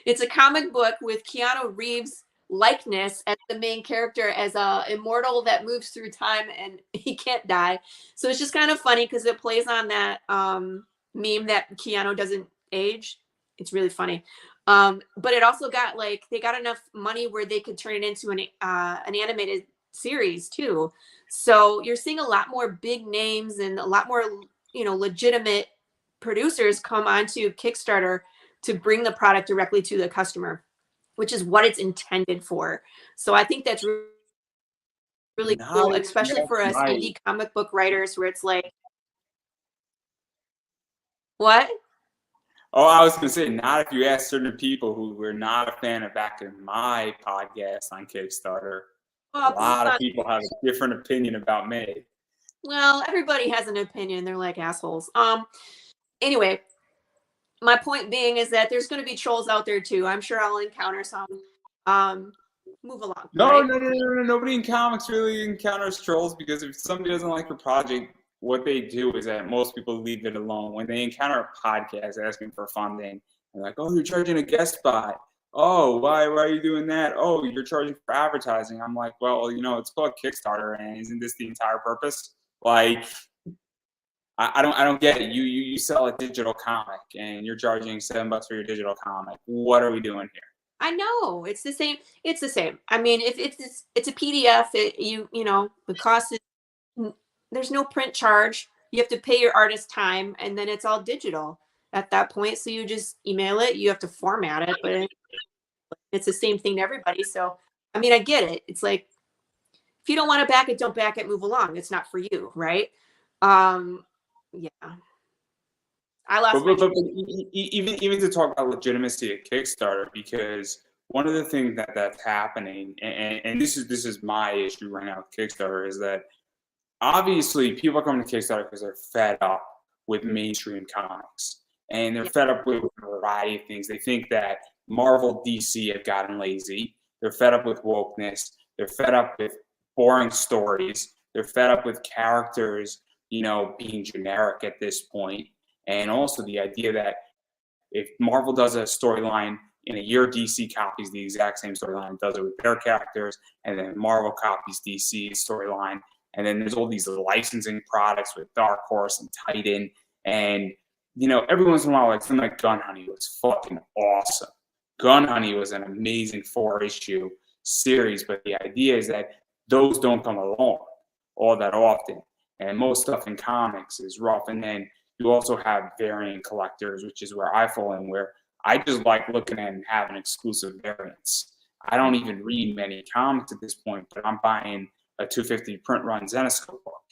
B: it's a comic book with Keanu Reeves' likeness as the main character, as a immortal that moves through time and he can't die. So it's just kind of funny because it plays on that meme that Keanu doesn't age. It's really funny. But it also got they got enough money where they could turn it into an animated series too. So you're seeing a lot more big names and a lot more, legitimate producers come onto Kickstarter to bring the product directly to the customer, which is what it's intended for. So I think that's really cool, especially for us indie comic book writers, where it's like, what?
A: Oh, I was going to say, not if you ask certain people who were not a fan of backing my podcast on Kickstarter. A lot of people have a different opinion about me.
B: Well, everybody has an opinion. They're like assholes. Anyway, my point being is that there's going to be trolls out there too. I'm sure I'll encounter some. Move along.
A: No, nobody in comics really encounters trolls, because if somebody doesn't like your project, what they do is that most people leave it alone. When they encounter a podcast asking for funding, they're like, "Oh, you're charging a guest spot. Oh, why are you doing that? Oh, you're charging for advertising." I'm like, well, it's called Kickstarter, and isn't this the entire purpose? Like, I don't get it. You sell a digital comic and you're charging $7 for your digital comic. What are we doing here?
B: I know, it's the same. It's the same. I mean, if it's a PDF, the cost is, there's no print charge. You have to pay your artist time, and then it's all digital at that point. So you just email it. You have to format it, but it's the same thing to everybody. So, I mean, I get it. It's like, if you don't want to back it, don't back it, move along. It's not for you, right? Yeah. I lost my.
A: But even to talk about legitimacy at Kickstarter, because one of the things that's happening, and this is my issue right now with Kickstarter, is that obviously people are coming to Kickstarter because they're fed up with mainstream comics, and they're fed up with a variety of things. They think that Marvel, DC have gotten lazy. They're fed up with wokeness. They're fed up with boring stories. They're fed up with characters, being generic at this point. And also the idea that if Marvel does a storyline in a year, DC copies the exact same storyline, does it with their characters, and then Marvel copies DC's storyline. And then there's all these licensing products with Dark Horse and Titan. And, every once in a while, like something like Gun Honey was fucking awesome. Gun Honey was an amazing 4-issue series, but the idea is that those don't come along all that often. And most stuff in comics is rough. And then you also have variant collectors, which is where I fall in, where I just like looking at and having exclusive variants. I don't even read many comics at this point, but I'm buying a 250 print run Zenescope book.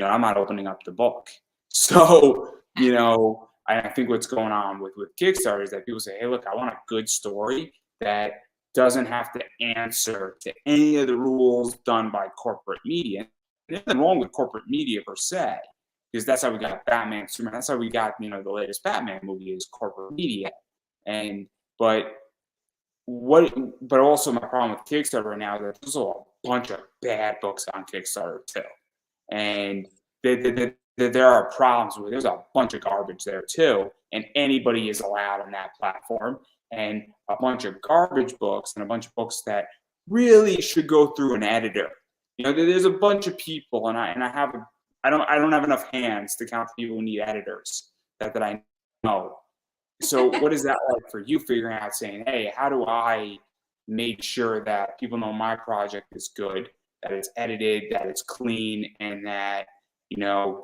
A: I'm not opening up the book. So, I think what's going on with Kickstarter is that people say, hey, look, I want a good story that doesn't have to answer to any of the rules done by corporate media. There's nothing wrong with corporate media per se, because that's how we got Batman, Superman. That's how we got, the latest Batman movie is corporate media. But also my problem with Kickstarter right now is that there's a bunch of bad books on Kickstarter too. And there are problems with, there's a bunch of garbage there too. And anybody is allowed on that platform. And a bunch of garbage books and a bunch of books that really should go through an editor. There's a bunch of people, and I don't have enough hands to count the people who need editors that I know. So what is that like for you, figuring out, saying, hey, how do I make sure that people know my project is good, that it's edited, that it's clean, and that,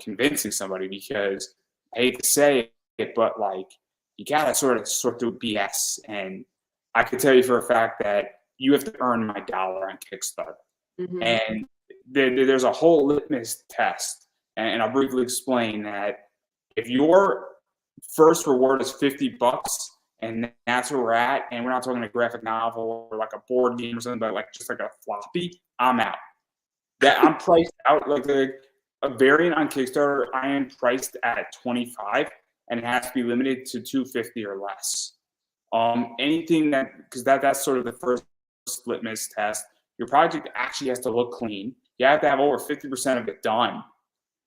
A: convincing somebody? Because I hate to say it, but you gotta sort through BS. And I could tell you for a fact that you have to earn my dollar on Kickstarter. Mm-hmm. And there's a whole litmus test. And I'll briefly explain that if your first reward is $50 and that's where we're at, and we're not talking a graphic novel or like a board game or something, but just like a floppy, I'm out. That I'm priced out. Like a variant on Kickstarter, I am priced at $25, and it has to be limited to $250 or less. Anything because that's sort of the first litmus test. Your project actually has to look clean. You have to have over 50% of it done,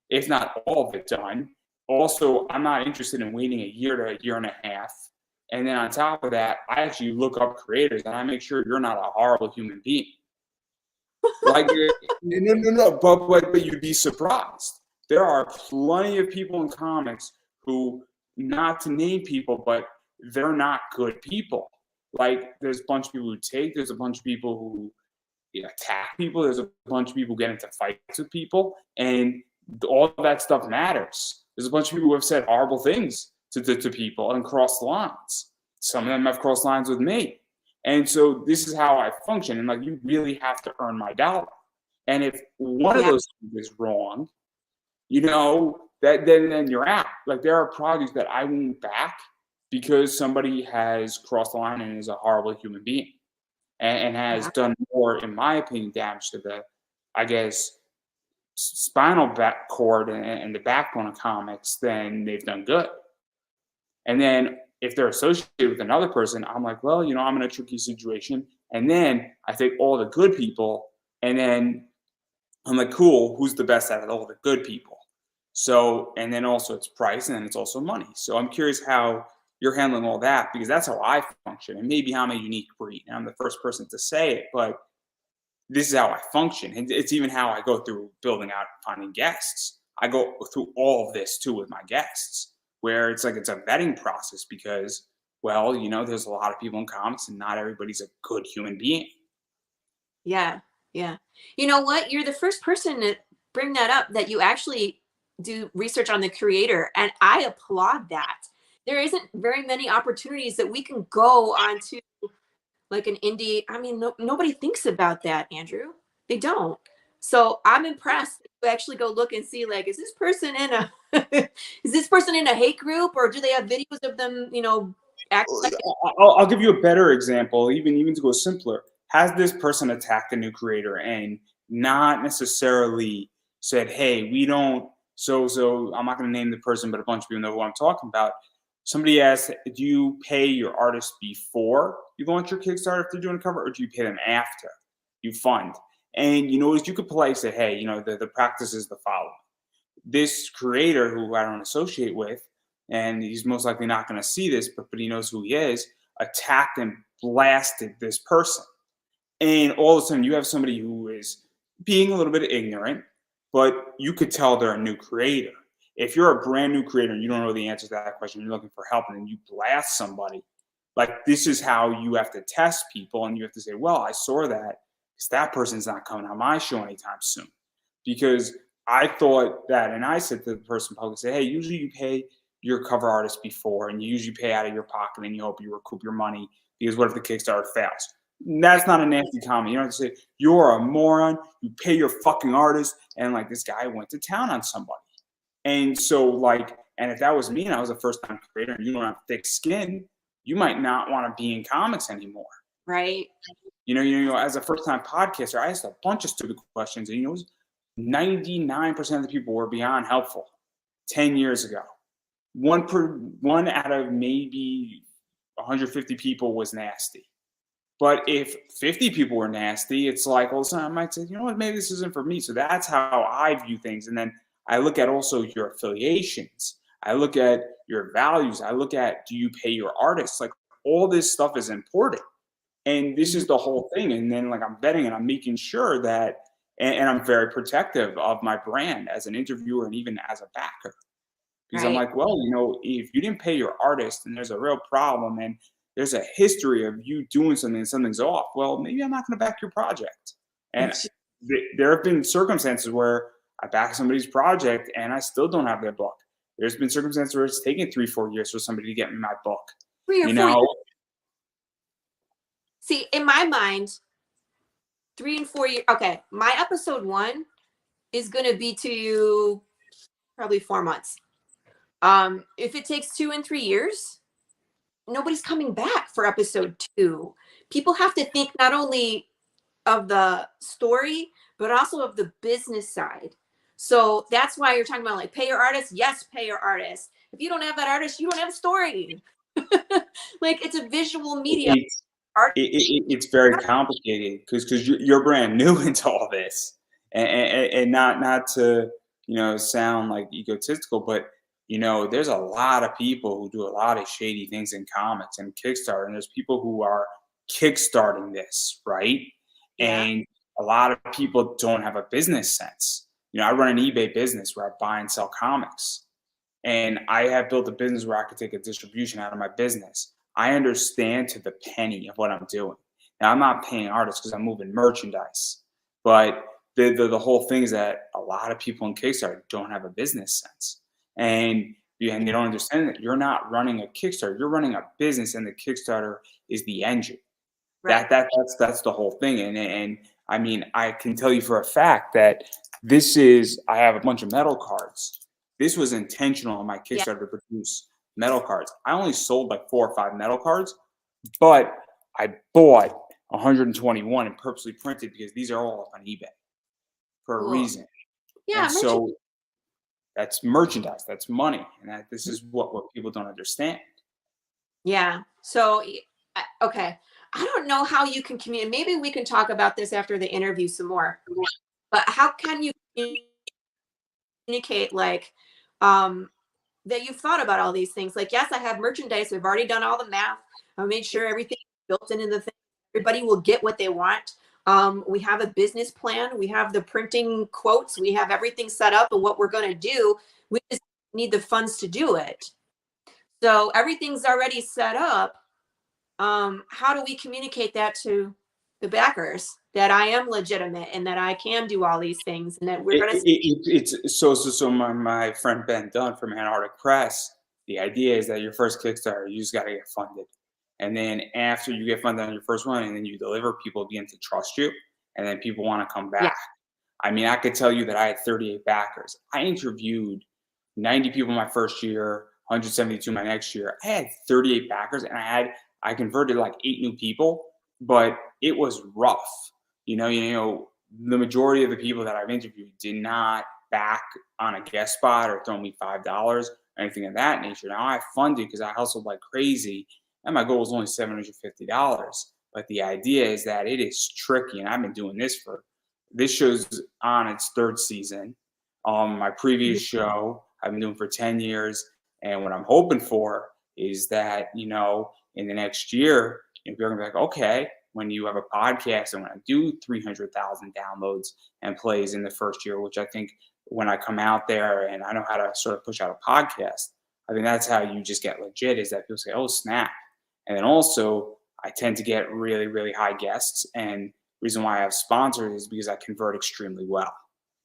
A: if not all of it done. Also, I'm not interested in waiting a year to a year and a half. And then on top of that, I actually look up creators and I make sure you're not a horrible human being. No, but you'd be surprised. There are plenty of people in comics who, not to name people, but they're not good people. There's a bunch of people who there's a bunch of people who attack people. There's a bunch of people who get into fights with people, and all of that stuff matters. There's a bunch of people who have said horrible things to people and crossed lines. Some of them have crossed lines with me. And so this is how I function. And you really have to earn my dollar. And if one of those things is wrong, that then you're out. There are projects that I won't back because somebody has crossed the line and is a horrible human being and has done more, in my opinion, damage to the, I guess, spinal cord and the backbone of comics than they've done good. And then if they're associated with another person, I'm like, well, I'm in a tricky situation. And then I take all the good people, and then I'm like, cool, who's the best out of all the good people? So, and then also it's price, and then it's also money. So I'm curious how you're handling all that, because that's how I function. And maybe I'm a unique breed, and I'm the first person to say it, but this is how I function. And it's even how I go through building out, finding guests. I go through all of this too with my guests, where it's a vetting process, because, well, there's a lot of people in comics and not everybody's a good human being.
B: Yeah. Yeah. You know what? You're the first person to bring that up, that you actually do research on the creator. And I applaud that. There isn't very many opportunities that we can go onto an indie. I mean, nobody thinks about that, Andrew. They don't. So I'm impressed to actually go look and see, like, is this person in a is this person in a hate group, or do they have videos of them, act like
A: I'll give you a better example, even to go simpler. Has this person attacked a new creator and not necessarily said, "Hey, we don't." So I'm not going to name the person, but a bunch of people know who I'm talking about. Somebody asked, "Do you pay your artist before you launch your Kickstarter if they're doing a cover, or do you pay them after you fund?" And you could politely say, "Hey, the practice is the following. This creator who I don't associate with, and he's most likely not going to see this, but he knows who he is, attacked and blasted this person." And all of a sudden, you have somebody who is being a little bit ignorant, but you could tell they're a new creator. If you're a brand new creator and you don't know the answer to that question, you're looking for help, and then you blast somebody, like, this is how you have to test people. And you have to say, well, I saw that because that person's not coming on my show anytime soon. Because I thought that, and I said to the person publicly, say, hey, usually you pay your cover artist before, and you usually pay out of your pocket, and you hope you recoup your money, because what if the Kickstarter fails? That's not a nasty comment. You don't have to say, you're a moron, you pay your fucking artist, and like, this guy went to town on somebody. And so, like, and if that was me and I was a first time creator and you don't have thick skin, you might not want to be in comics anymore.
B: right?
A: As a first time podcaster, I asked a bunch of stupid questions, and 99% of the people were beyond helpful 10 years ago. One out of maybe 150 people was nasty. But if 50 people were nasty, it's like, all of a sudden I might say, you know what, maybe this isn't for me. So that's how I view things. And then I look at also your affiliations. I look at your values. I look at, do you pay your artists? Like, all this stuff is important. And this is the whole thing. And then, like, I'm vetting and I'm making sure that, and I'm very protective of my brand as an interviewer and even as a backer. Because I'm like, well, if you didn't pay your artist and there's a real problem and there's a history of you doing something and something's off, well, maybe I'm not going to back your project. And there have been circumstances where I back somebody's project and I still don't have their book. There's been circumstances where it's taken 3-4 years for somebody to get me my book.
B: 3 or 4 years. See, in my mind, 3 and 4 years. Okay, my episode 1 is going to be to you probably 4 months. If it takes 2 and 3 years, nobody's coming back for episode 2. People have to think not only of the story, but also of the business side. So that's why you're talking about, like, pay your artist. Yes, pay your artist. If you don't have that artist, you don't have a story. Like, it's a visual media.
A: It's very complicated because you're brand new into all this, and not to sound like egotistical, but there's a lot of people who do a lot of shady things in comics and Kickstarter, and there's people who are kickstarting this, right?
B: Yeah.
A: And a lot of people don't have a business sense. I run an eBay business where I buy and sell comics, and I have built a business where I could take a distribution out of my business. I understand to the penny of what I'm doing. Now, I'm not paying artists because I'm moving merchandise, but the whole thing is that a lot of people in Kickstarter don't have a business sense, and they don't understand that you're not running a Kickstarter, you're running a business, and the Kickstarter is the engine.
B: Right.
A: That's the whole thing. And I mean, I can tell you for a fact that I have a bunch of metal cards. This was intentional on my Kickstarter to produce metal cards. I only sold like 4 or 5 metal cards, but I bought 121 and purposely printed because these are all up on eBay for a reason.
B: Yeah.
A: And so that's merchandise, that's money, and this is what people don't understand.
B: Yeah. So, okay. I don't know how you can communicate. Maybe we can talk about this after the interview some more. But how can you communicate, like, that you've thought about all these things? Like, yes, I have merchandise. We've already done all the math. I made sure everything's built into the thing. Everybody will get what they want. We have a business plan. We have the printing quotes. We have everything set up and what we're going to do. We just need the funds to do it. So everything's already set up. How do we communicate that to the backers, that I am legitimate and that I can do all these things, and that we're going to?
A: It's so my friend Ben Dunn from Antarctic Press. The idea is that your first Kickstarter, you just got to get funded, and then after you get funded on your first one, and then you deliver, people begin to trust you, and then people want to come back. I mean, I could tell you that I had 38 backers. I interviewed 90 people my first year, 172 my next year. I had 38 backers, and I converted like 8 new people, but it was rough. The majority of the people that I've interviewed did not back on a guest spot or throw me $5 or anything of that nature. Now I funded because I hustled like crazy, and my goal was only $750. But the idea is that it is tricky, and I've been doing this show's on its 3rd season. My previous show I've been doing for 10 years, and what I'm hoping for is that in the next year, people are gonna be like, okay, when you have a podcast, I'm gonna do 300,000 downloads and plays in the first year, which I think when I come out there and I know how to sort of push out a podcast, I think that's how you just get legit. Is that people say, oh snap, and then also I tend to get really, really high guests. And reason why I have sponsors is because I convert extremely well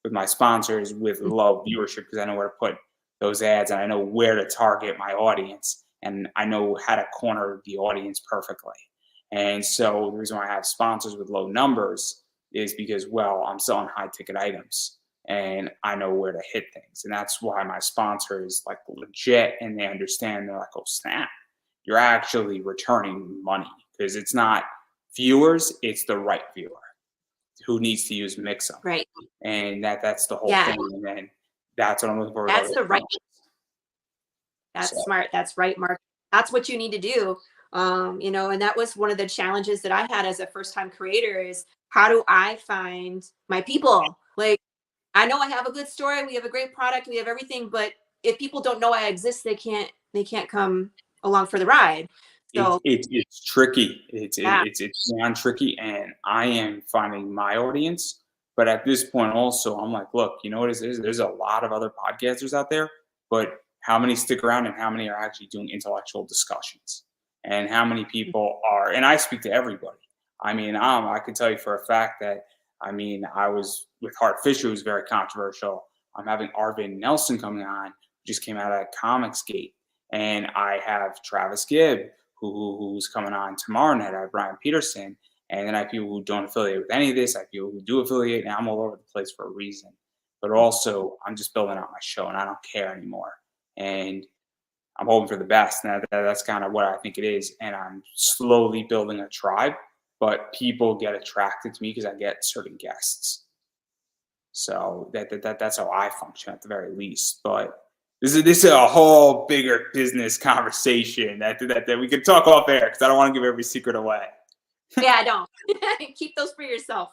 A: with my sponsors with low viewership, because I know where to put those ads and I know where to target my audience and I know how to corner the audience perfectly. And so the reason why I have sponsors with low numbers is because, well, I'm selling high ticket items and I know where to hit things. And that's why my sponsor is like legit and they understand. They're like, oh snap, you're actually returning money, because it's not viewers, it's the right viewer who needs to use Mixum.
B: Right.
A: And that's the whole thing. And then that's what I'm looking for.
B: That's the right. That's smart. That's right, Mark. That's what you need to do. And that was one of the challenges that I had as a first-time creator is, how do I find my people? Like, I know I have a good story, we have a great product, we have everything, but if people don't know I exist, they can't come along for the ride. So
A: it's tricky. It's beyond tricky, and I am finding my audience. But at this point, also, I'm like, look, you know what it is? There's a lot of other podcasters out there, but how many stick around and how many are actually doing intellectual discussions? And how many people are? And I speak to everybody. I mean, I can tell you for a fact that, I mean, I was with Hart Fisher, who's very controversial. I'm having Arvin Nelson coming on, who just came out of Comicsgate. And I have Travis Gibb, who's coming on tomorrow night. I have Brian Peterson. And then I have people who don't affiliate with any of this. I have people who do affiliate, and I'm all over the place for a reason. But also, I'm just building out my show, and I don't care anymore. And I'm hoping for the best. And that's kind of what I think it is. And I'm slowly building a tribe, but people get attracted to me because I get certain guests. So that's how I function at the very least. But this is a whole bigger business conversation that we can talk off air, because I don't want to give every secret away.
B: Yeah, I don't. Keep those for yourself.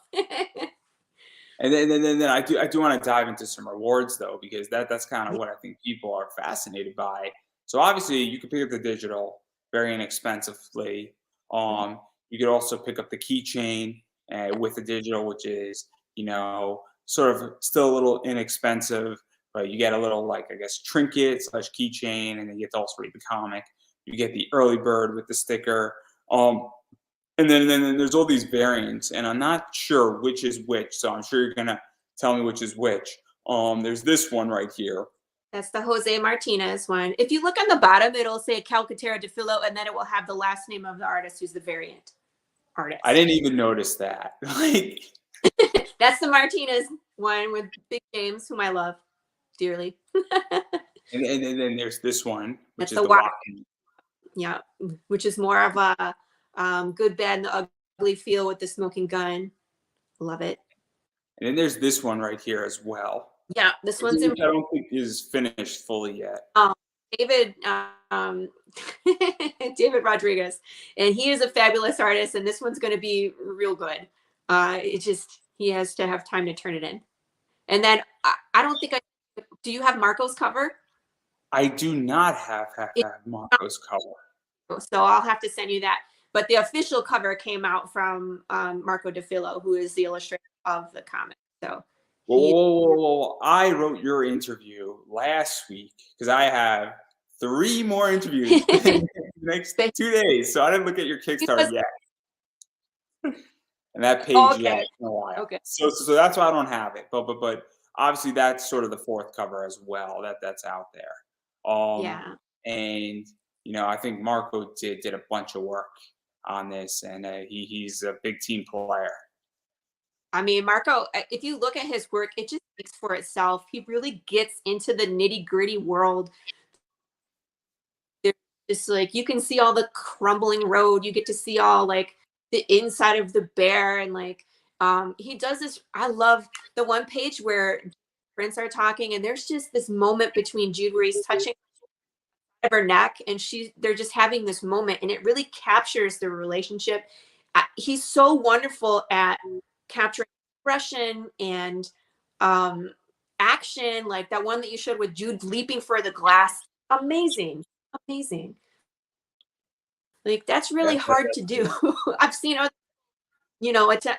A: And then I do want to dive into some rewards though, because that's kind of what I think people are fascinated by. So obviously you can pick up the digital very inexpensively. You could also pick up the keychain with the digital, which is, sort of still a little inexpensive, but you get a little, like, I guess, trinket / keychain, and then you get to also read the comic. You get the early bird with the sticker. And then there's all these variants, and I'm not sure which is which, so I'm sure you're going to tell me which is which. There's this one right here.
B: That's the Jose Martinez one. If you look on the bottom, it'll say Calcaterra de Filo, and then it will have the last name of the artist who's the variant artist.
A: I didn't even notice that. Like,
B: that's the Martinez one with Big James, whom I love dearly.
A: and then there's this one, which
B: that's
A: is the Watt.
B: Yeah, which is more of a good, bad, and the ugly feel with the smoking gun. Love it.
A: And then there's this one right here as well.
B: Yeah, this one's
A: I don't think is finished fully yet.
B: David David Rodriguez, and he is a fabulous artist, and this one's going to be real good. It just, he has to have time to turn it in. And then I don't think do you have Marco's cover?
A: I do not have Marco's cover.
B: So I'll have to send you that. But the official cover came out from Marco DeFilo, who is the illustrator of the comic. So
A: whoa. I wrote your interview last week because I have 3 more interviews in the next 2 days. So I didn't look at your Kickstarter yet. And that page yet in a while. Okay. So that's why I don't have it. But obviously that's sort of the 4th cover as well that's out there.
B: Yeah.
A: And I think Marco did a bunch of work on this, and he's a big team player.
B: I mean, Marco, if you look at his work, it just speaks for itself. He really gets into the nitty gritty world. There's just like you can see all the crumbling road. You get to see all like the inside of the bear, and like he does this. I love the one page where Prince are talking, and there's just this moment between Jude where he's touching her neck, and they're just having this moment, and it really captures their relationship. He's so wonderful at capturing expression and action, like that one that you showed with Jude leaping for the glass. Amazing, amazing. Like that's really hard to do. I've seen other,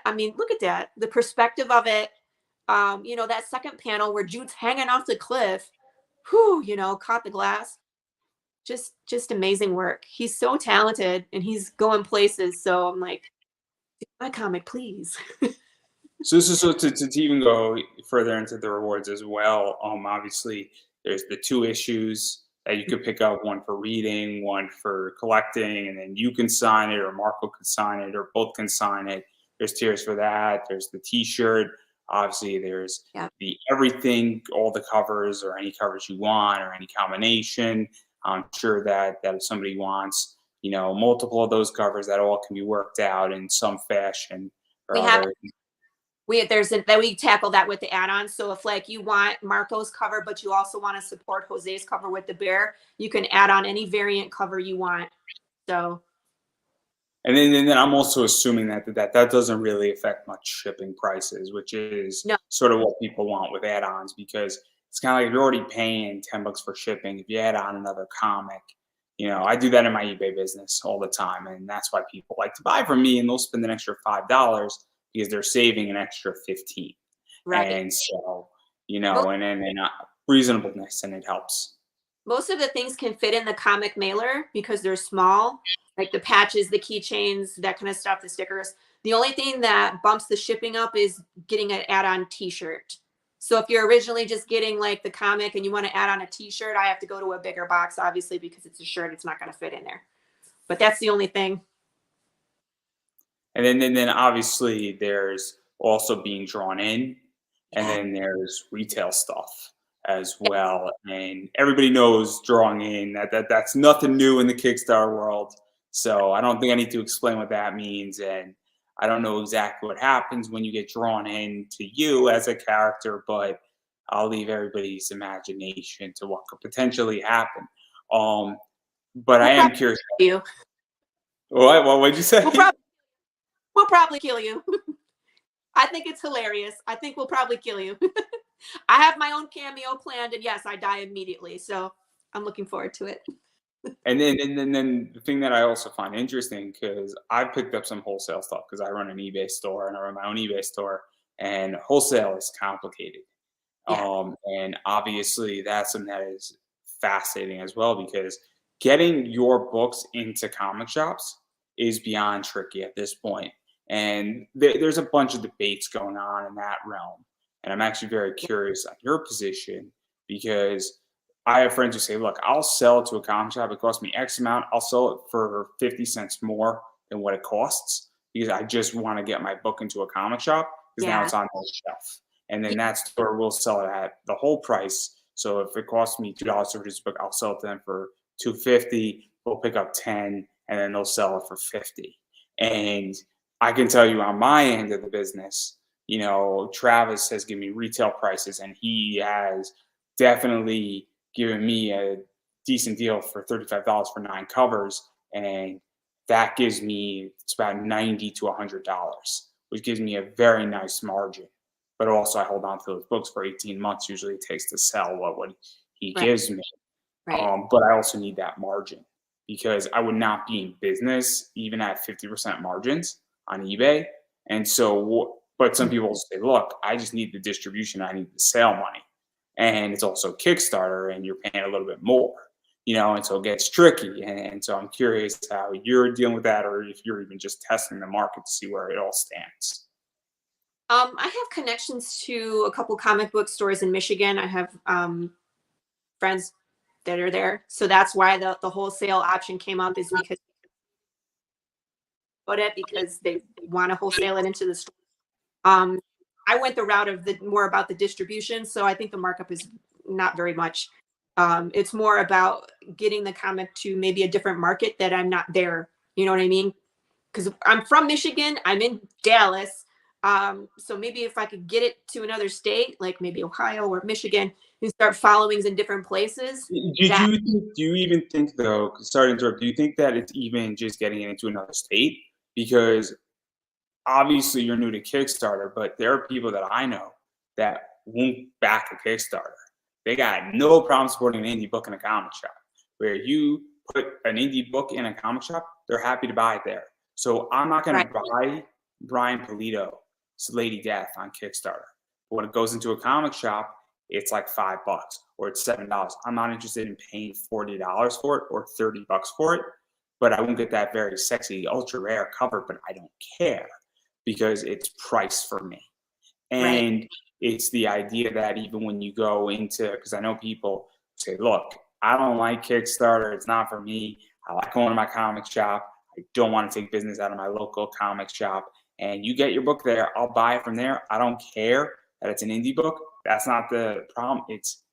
B: I mean, look at that, the perspective of it. That second panel where Jude's hanging off the cliff, caught the glass. Just amazing work. He's so talented and he's going places. So I'm like, my comic, please.
A: So to even go further into the rewards as well, obviously there's the 2 issues that you could pick up, one for reading, one for collecting, and then you can sign it or Marco can sign it or both can sign it. There's tiers for that. There's the t-shirt. Obviously there's the everything, all the covers or any covers you want or any combination. I'm sure that if somebody wants, multiple of those covers, that all can be worked out in some fashion or other.
B: We tackle that with the add-ons. So if like you want Marco's cover, but you also want to support Jose's cover with the bear, you can add on any variant cover you want. So.
A: And then I'm also assuming that doesn't really affect much shipping prices, which is sort of what people want with add-ons, because it's kind of like if you're already paying $10 for shipping, if you add on another comic, I do that in my eBay business all the time, and that's why people like to buy from me, and they'll spend an extra $5 because they're saving an extra 15. Right. And so, and reasonableness, and it helps.
B: Most of the things can fit in the comic mailer because they're small, like the patches, the keychains, that kind of stuff, the stickers. The only thing that bumps the shipping up is getting an add-on t-shirt. So if you're originally just getting like the comic and you want to add on a t-shirt, I have to go to a bigger box, obviously, because it's a shirt. It's not going to fit in there. But that's the only thing.
A: And then obviously there's also being drawn in, and then there's retail stuff as well. And everybody knows drawing in, that's nothing new in the Kickstarter world. So I don't think I need to explain what that means. And I don't know exactly what happens when you get drawn in to you as a character, but I'll leave everybody's imagination to what could potentially happen. But I am curious.
B: You.
A: What'd you say?
B: We'll probably kill you. I think it's hilarious. I think we'll probably kill you. I have my own cameo planned, and yes, I die immediately. So I'm looking forward to it.
A: And then the thing that I also find interesting, because I picked up some wholesale stuff because I run an eBay store and I run my own eBay store, and wholesale is complicated. Yeah. And obviously that's something that is fascinating as well, because getting your books into comic shops is beyond tricky at this point. And there's a bunch of debates going on in that realm. And I'm actually very curious on your position, because I have friends who say, look, I'll sell it to a comic shop. It costs me X amount. I'll sell it for 50 cents more than what it costs, because I just want to get my book into a comic shop, because now it's on the shelf. And then that store will sell it at the whole price. So if it costs me $2 for this book, I'll sell it to them for $2.50. We'll pick up 10, and then they'll sell it for 50. And I can tell you on my end of the business, Travis has given me retail prices, and he has definitely given me a decent deal for $35 for 9 covers. And that gives me, it's about $90 to $100, which gives me a very nice margin. But also I hold on to those books for 18 months. Usually it takes to sell what he gives me. Right. But I also need that margin, because I would not be in business even at 50% margins on eBay. And so, but some people say, look, I just need the distribution. I need the sale money. And it's also Kickstarter, and you're paying a little bit more, and so it gets tricky. And so I'm curious how you're dealing with that, or if you're even just testing the market to see where it all stands.
B: I have connections to a couple comic book stores in Michigan. I have friends that are there. So that's why the wholesale option came up, is because they want to wholesale it into the store. I went the route of more about the distribution, so I think the markup is not very much. It's more about getting the comic to maybe a different market that I'm not there. You know what I mean? Because I'm from Michigan, I'm in Dallas. So maybe if I could get it to another state, like maybe Ohio or Michigan, and start followings in different places.
A: Do you even think though? Sorry to interrupt. Do you think that it's even just getting it into another state? Because obviously you're new to Kickstarter, but there are people that I know that won't back a Kickstarter. They got no problem supporting an indie book in a comic shop. Where you put an indie book in a comic shop, they're happy to buy it there. So I'm not going to buy Brian Polito's Lady Death on Kickstarter. But when it goes into a comic shop, it's like $5 or it's $7. I'm not interested in paying $40 for it or $30 for it, but I won't get that very sexy, ultra rare cover, but I don't care because it's priced for me. And it's the idea that even when you go into, because I know people say, look, I don't like Kickstarter. It's not for me. I like going to my comic shop. I don't want to take business out of my local comic shop. And you get your book there. I'll buy it from there. I don't care that it's an indie book. That's not the problem. It's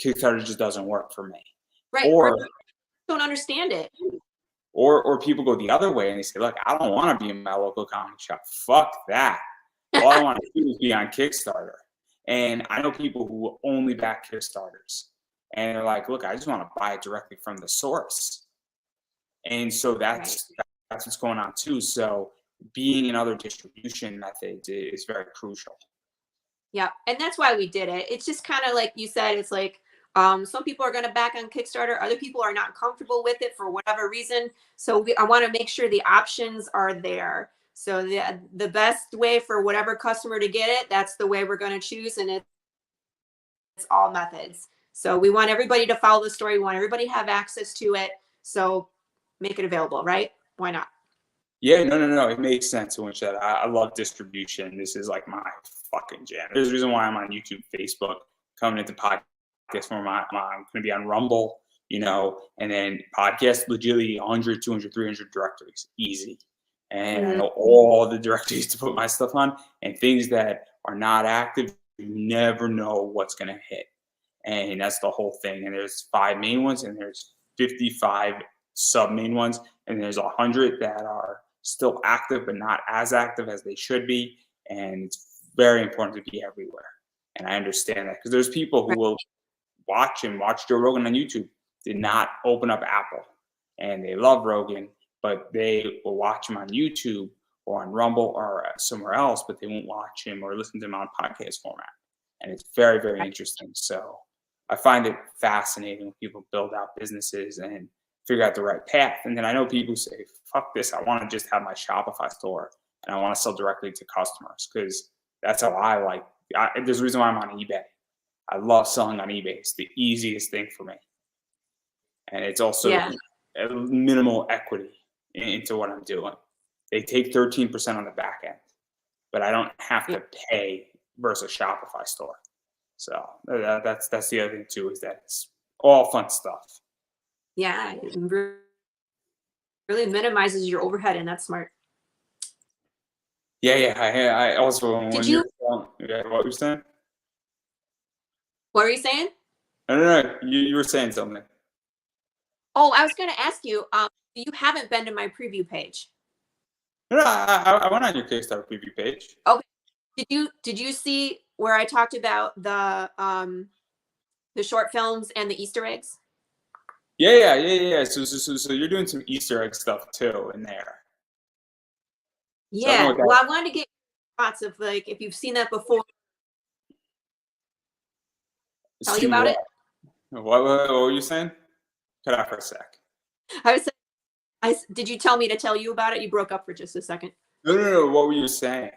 A: Kickstarter just doesn't work for me. Or
B: don't understand it.
A: Or people go the other way and they say, look, I don't want to be in my local comic shop. Fuck that. All I want to do is be on Kickstarter. And I know people who only back Kickstarters. And they're like, look, I just want to buy it directly from the source. And so that's what's going on too. So being in other distribution methods is very crucial.
B: Yeah, and that's why we did it. It's just kind of like you said, it's like some people are going to back on Kickstarter. Other people are not comfortable with it for whatever reason. So I want to make sure the options are there. So the best way for whatever customer to get it, that's the way we're going to choose. And it's all methods. So we want everybody to follow the story. We want everybody to have access to it. So make it available, right? Why not?
A: Yeah, no. It makes sense to which that I love distribution. This is like my fucking jam. There's a reason why I'm on YouTube, Facebook, coming into podcast form. I'm going to be on Rumble, and then podcast, legitimately 100, 200, 300 directories, easy. And I know all the directories to put my stuff on, and things that are not active, you never know what's going to hit. And that's the whole thing. And there's 5 main ones, and there's 55 sub main ones, and there's 100 that are still active but not as active as they should be. And it's very important to be everywhere. And I understand that because there's people who will watch Joe Rogan on YouTube, did not open up Apple, and they love Rogan, but they will watch him on YouTube or on Rumble or somewhere else, but they won't watch him or listen to him on podcast format. And it's very, very interesting. So I find it fascinating when people build out businesses and figure out the right path. And then I know people say, fuck this, I want to just have my Shopify store and I want to sell directly to customers because that's how I like. There's a reason why I'm on eBay. I love selling on eBay. It's the easiest thing for me. And it's also minimal equity into what I'm doing. They take 13% on the back end, but I don't have to pay versus Shopify store. So that's the other thing too, is that it's all fun stuff.
B: Yeah, it really minimizes your overhead, and that's smart.
A: Yeah. I also
B: Did you?
A: What were you saying?
B: What were you saying?
A: No. You were saying something.
B: Oh, I was going to ask you. You haven't been to my preview page.
A: No, I went on your Kickstarter preview page.
B: Okay. Did you see where I talked about the short films and the Easter eggs?
A: Yeah. So you're doing some Easter egg stuff too in there.
B: Yeah. Well, I wanted to get thoughts of like if you've seen that before. Tell you about it.
A: What were you saying? Cut out for a sec.
B: Did you tell me to tell you about it? You broke up for just a second.
A: No. What were you saying?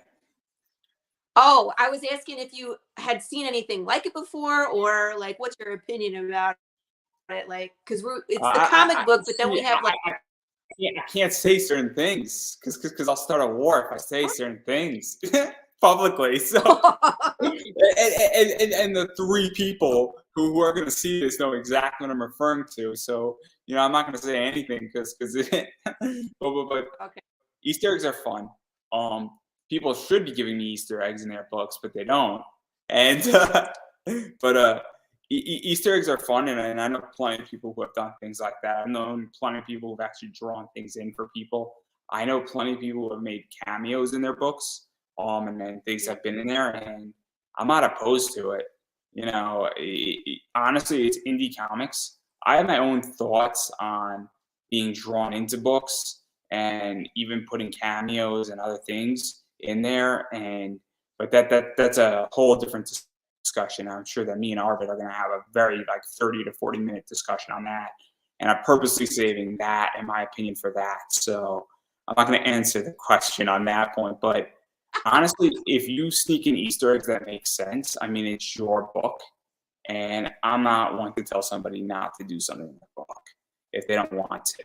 B: Oh, I was asking if you had seen anything like it before, or like, what's your opinion about it? Like, because it's the comic book, but then we have like.
A: I can't say certain things because I'll start a war if I say certain things publicly. So, and the 3 people who are going to see this know exactly what I'm referring to. So, I'm not going to say anything because but okay. Easter eggs are fun. people should be giving me Easter eggs in their books, but they don't. And but Easter eggs are fun, and I know plenty of people who have done things like that. I've known plenty of people who've actually drawn things in for people. I know plenty of people who have made cameos in their books, and then things have been in there, and I'm not opposed to it. You know, honestly, it's indie comics. I have my own thoughts on being drawn into books and even putting cameos and other things in there, but that's a whole different discussion. I'm sure that me and Arvid are going to have a very 30 to 40-minute discussion on that, and I'm purposely saving that, in my opinion, for that. So I'm not going to answer the question on that point, but honestly, if you sneak in Easter eggs that make sense, I mean, it's your book, and I'm not one to tell somebody not to do something in the book if they don't want to.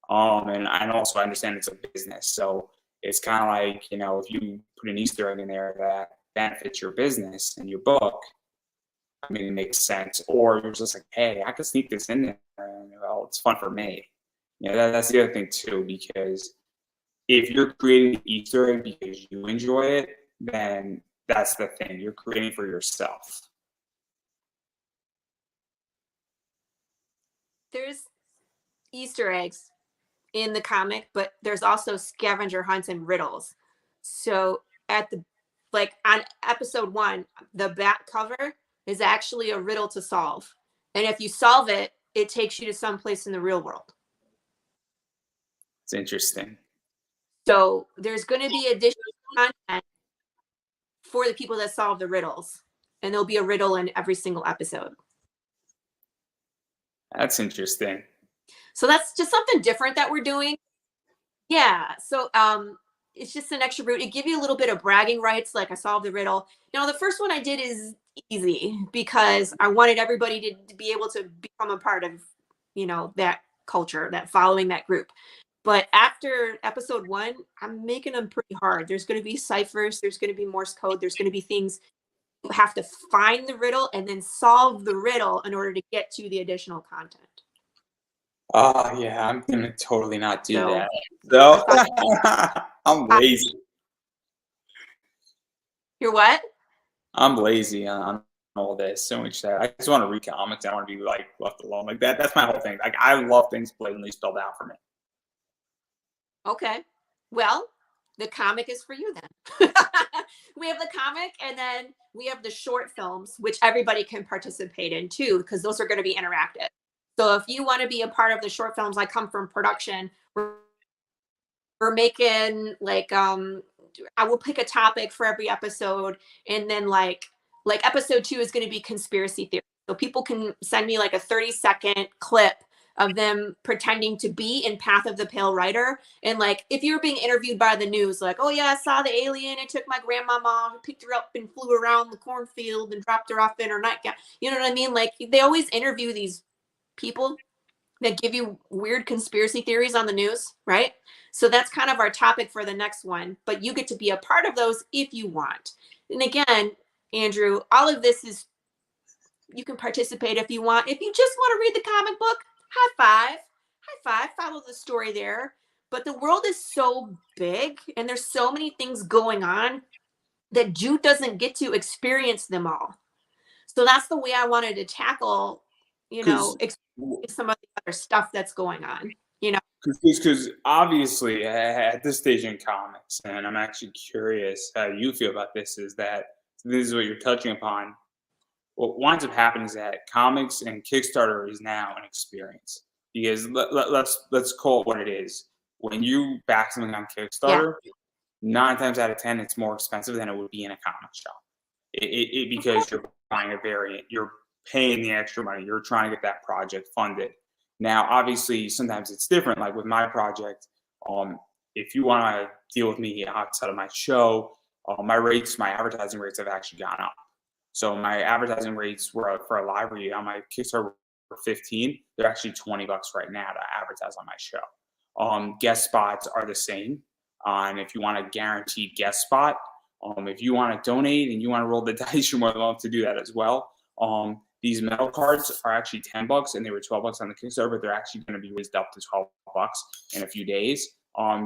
A: And also I understand it's a business, so it's kind of like, you know, if you put an Easter egg in there that benefits your business and your book, I mean, it makes sense. Or you're just like, hey, I could sneak this in there, and well, it's fun for me. You know, that's the other thing too, because if you're creating an Easter egg because you enjoy it, then that's the thing. You're creating for yourself.
B: There's Easter eggs in the comic, but there's also scavenger hunts and riddles. So on episode 1, the back cover is actually a riddle to solve. And if you solve it, it takes you to someplace in the real world.
A: It's interesting.
B: So there's going to be additional content for the people that solve the riddles. And there'll be a riddle in every single episode.
A: That's interesting.
B: So that's just something different that we're doing. Yeah. So it's just an extra route. It gives you a little bit of bragging rights. Like, I solved the riddle. You know, the first one I did is easy because I wanted everybody to be able to become a part of, you know, that culture, that following that group. But after episode 1, I'm making them pretty hard. There's going to be ciphers. There's going to be Morse code. There's going to be things you have to find the riddle and then solve the riddle in order to get to the additional content.
A: Oh, yeah, I'm going to totally not do that.
B: So
A: I'm lazy.
B: You're what?
A: I'm lazy on all this. So much that I just want to read comics. I want to be left alone like that. That's my whole thing. Like, I love things blatantly spelled out for me.
B: Okay. Well, the comic is for you then. We have the comic, and then we have the short films, which everybody can participate in too, because those are going to be interactive. So if you want to be a part of the short films, I come from production. We're making I will pick a topic for every episode, and then like episode 2 is going to be conspiracy theory. So people can send me like a 30-second clip of them pretending to be in Path of the Pale Rider. And like, if you're being interviewed by the news, like, oh yeah, I saw the alien, it took my grandmama, picked her up and flew around the cornfield and dropped her off in her nightgown. You know what I mean? Like, they always interview these people that give you weird conspiracy theories on the news, right? So that's kind of our topic for the next one, but you get to be a part of those if you want. And again, Andrew, all of this is, you can participate if you want. If you just want to read the comic book, high five, follow the story there. But the world is so big and there's so many things going on that Jude doesn't get to experience them all. So that's the way I wanted to tackle, you know, some of the other stuff that's going on, you know.
A: Because obviously at this stage in comics, and I'm actually curious how you feel about this, is that this is what you're touching upon. What winds up happening is that comics and Kickstarter is now an experience, because let's call it what it is. When you back something on Kickstarter, 9 times out of 10, it's more expensive than it would be in a comic shop. Because you're buying a variant, you're paying the extra money, you're trying to get that project funded. Now, obviously, sometimes it's different. Like with my project, if you want to deal with me outside of my show, my advertising rates have actually gone up. So my advertising rates were for a live read on my Kickstarter were 15. They're actually $20 right now to advertise on my show. Guest spots are the same. And if you want a guaranteed guest spot, if you want to donate and you want to roll the dice, you're more than welcome to do that as well. These metal cards are actually $10, and they were $12 on the Kickstarter, but they're actually going to be raised up to $12 in a few days.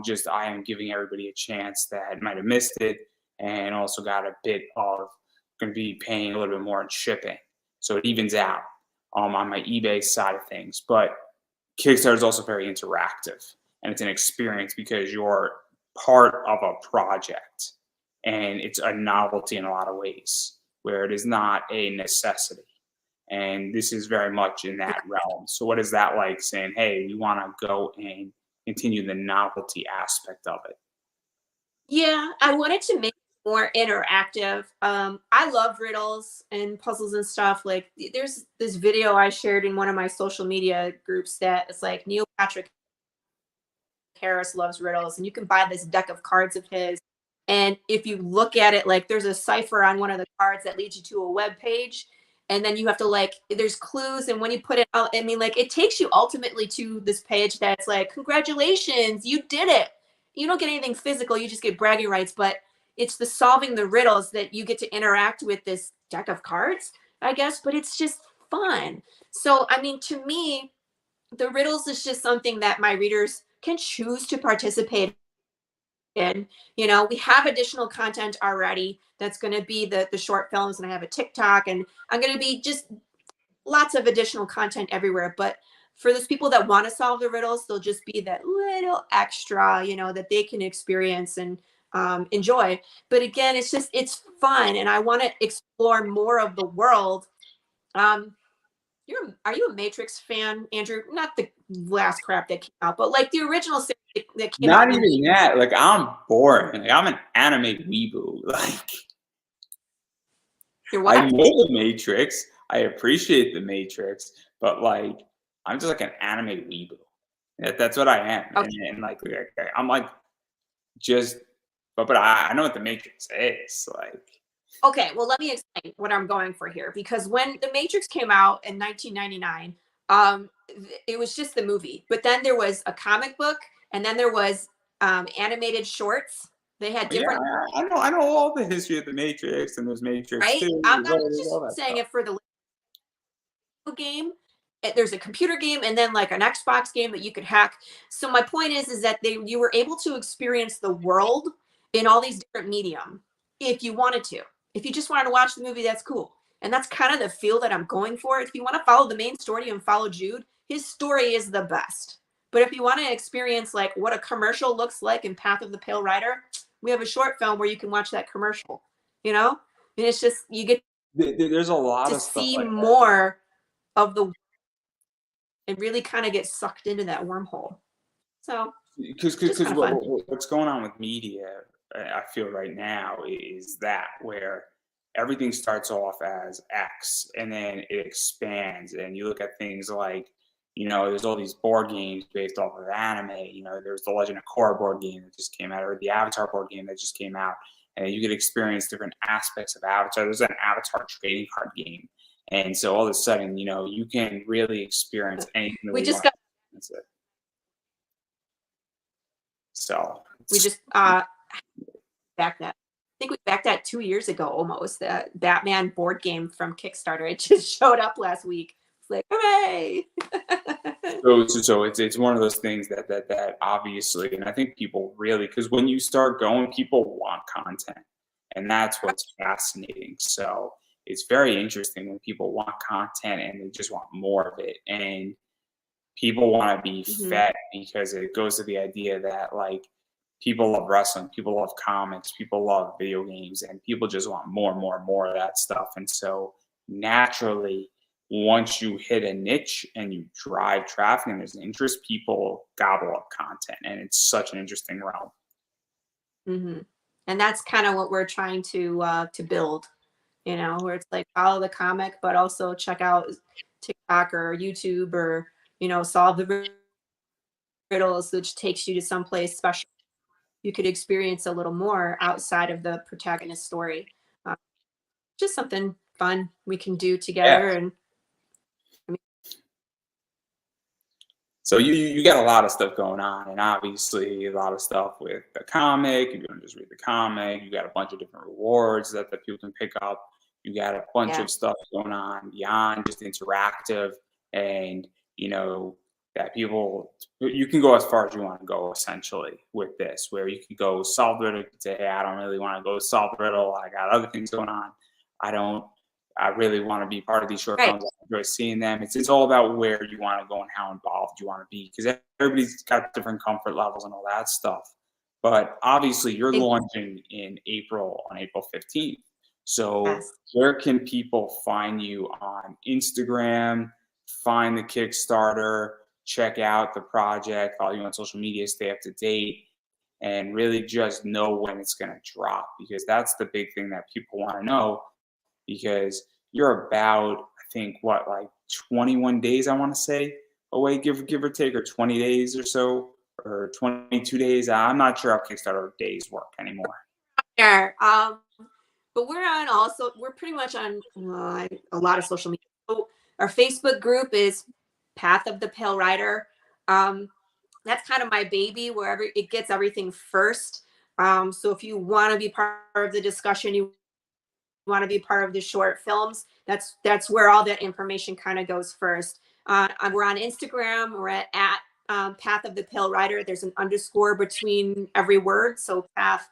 A: Just I am giving everybody a chance that might have missed it, and also got a bit of going to be paying a little bit more in shipping, so it evens out on my eBay side of things. But Kickstarter is also very interactive, and it's an experience because you're part of a project, and it's a novelty in a lot of ways where it is not a necessity. And this is very much in that realm. So what is that like, saying, hey, we want to go and continue the novelty aspect of it?
B: Yeah, I wanted to make it more interactive. I love riddles and puzzles and stuff. Like, there's this video I shared in one of my social media groups that it's like Neil Patrick Harris loves riddles, and you can buy this deck of cards of his. And if you look at it, like, there's a cipher on one of the cards that leads you to a web page, and then you have to, like, there's clues, and when you put it out, I mean, like, it takes you ultimately to this page that's like, congratulations, you did it. You don't get anything physical, you just get bragging rights, but it's the solving the riddles that you get to interact with this deck of cards, I guess, but it's just fun. So, I mean, to me, the riddles is just something that my readers can choose to participate in. You know, we have additional content already that's going to be the short films, and I have a TikTok, and I'm going to be just lots of additional content everywhere. But for those people that want to solve the riddles, they'll just be that little extra, you know, that they can experience and enjoy. But again, it's fun, and I want to explore more of the world. um are you a Matrix fan, Andrew? Not the last crap that came out, but like the original series that came out
A: Not
B: in
A: even that. Like, I'm boring. Like, I'm an anime weeboo. Like,
B: your
A: I
B: what?
A: know the Matrix. I appreciate the Matrix, but like, I'm just like an anime weeboo. That's what I am.
B: Okay.
A: And like, I'm like, just, but I know what the Matrix is. Like,
B: Okay, well, let me explain what I'm going for here. Because when The Matrix came out in 1999, it was just the movie. But then there was a comic book, and then there was animated shorts. They had
A: yeah,
B: different,
A: I know all the history of the Matrix, and there's Matrix
B: right?
A: 2,
B: I'm not
A: there's
B: just
A: all that
B: saying
A: stuff.
B: it for the game. There's a computer game, and then like an Xbox game that you could hack. So my point is that you were able to experience the world in all these different medium if you wanted to. If you just wanted to watch the movie, that's cool. And that's kind of the feel that I'm going for. If you want to follow the main story and follow Jude, his story is the best. But if you want to experience like what a commercial looks like in Path of the Pale Rider, we have a short film where you can watch that commercial, you know? And it's just, you get
A: There's a lot
B: to
A: of stuff
B: see
A: like that.
B: more of the and really kind of get sucked into that wormhole. So just
A: Because
B: kind of fun.
A: what's going on with media, I feel right now, is that where everything starts off as X and then it expands, and you look at things like, there's all these board games based off of anime. There's the Legend of Korra board game that just came out, or the Avatar board game that just came out, and you could experience different aspects of Avatar. There's an Avatar trading card game, and so all of a sudden, you can really experience anything the
B: We
A: way you
B: just
A: want
B: got
A: to experience it. So
B: we just backed that. I think we backed that 2 years ago almost. That Batman board game from Kickstarter. It just showed up last week. It's like, hooray!
A: so it's one of those things that obviously, and I think people really, because when you start going, people want content, and that's what's fascinating. So it's very interesting when people want content and they just want more of it, and people want to be
B: Mhm.
A: fed, because it goes to the idea that, like, people love wrestling, people love comics, people love video games, and people just want more and more and more of that stuff. And so naturally, once you hit a niche and you drive traffic and there's an interest, people gobble up content, and it's such an interesting realm.
B: Mhm. And that's kind of what we're trying to build. Where it's like follow the comic, but also check out TikTok or YouTube, or solve the riddles, which takes you to someplace special. You could experience a little more outside of the protagonist story. Uh, just something fun we can do
A: Yeah.
B: together. And I mean,
A: So you got a lot of stuff going on, and obviously a lot of stuff with the comic. You don't just read the comic. You got a bunch of different rewards that people can pick up. You got a bunch
B: yeah,
A: of stuff going on beyond just interactive, and that you can go as far as you want to go essentially with this, where you can go solve the riddle. You can say, hey, I don't really want to go solve the riddle. I got other things going on. I really want to be part of these short
B: Right.
A: films. I enjoy seeing them. It's all about where you want to go and how involved you want to be, because everybody's got different comfort levels and all that stuff. But obviously, you're launching in April, on April 15th. So
B: Yes.
A: where can people find you on Instagram, find the Kickstarter, check out the project, follow you on social media, stay up to date, and really just know when it's going to drop? Because that's the big thing that people want to know, because you're about, I think, what, like 21 days, I want to say, away, give or take, or 20 days or so, or 22 days. I'm not sure how Kickstarter days work anymore.
B: There. But we're pretty much on a lot of social media. So our Facebook group is Path of the Pale Rider. That's kind of my baby, wherever it gets everything first. So if you want to be part of the discussion, you want to be part of the short films, that's where all that information kind of goes first. We're on Instagram. We're at Path of the Pale Rider. There's an underscore between every word, so path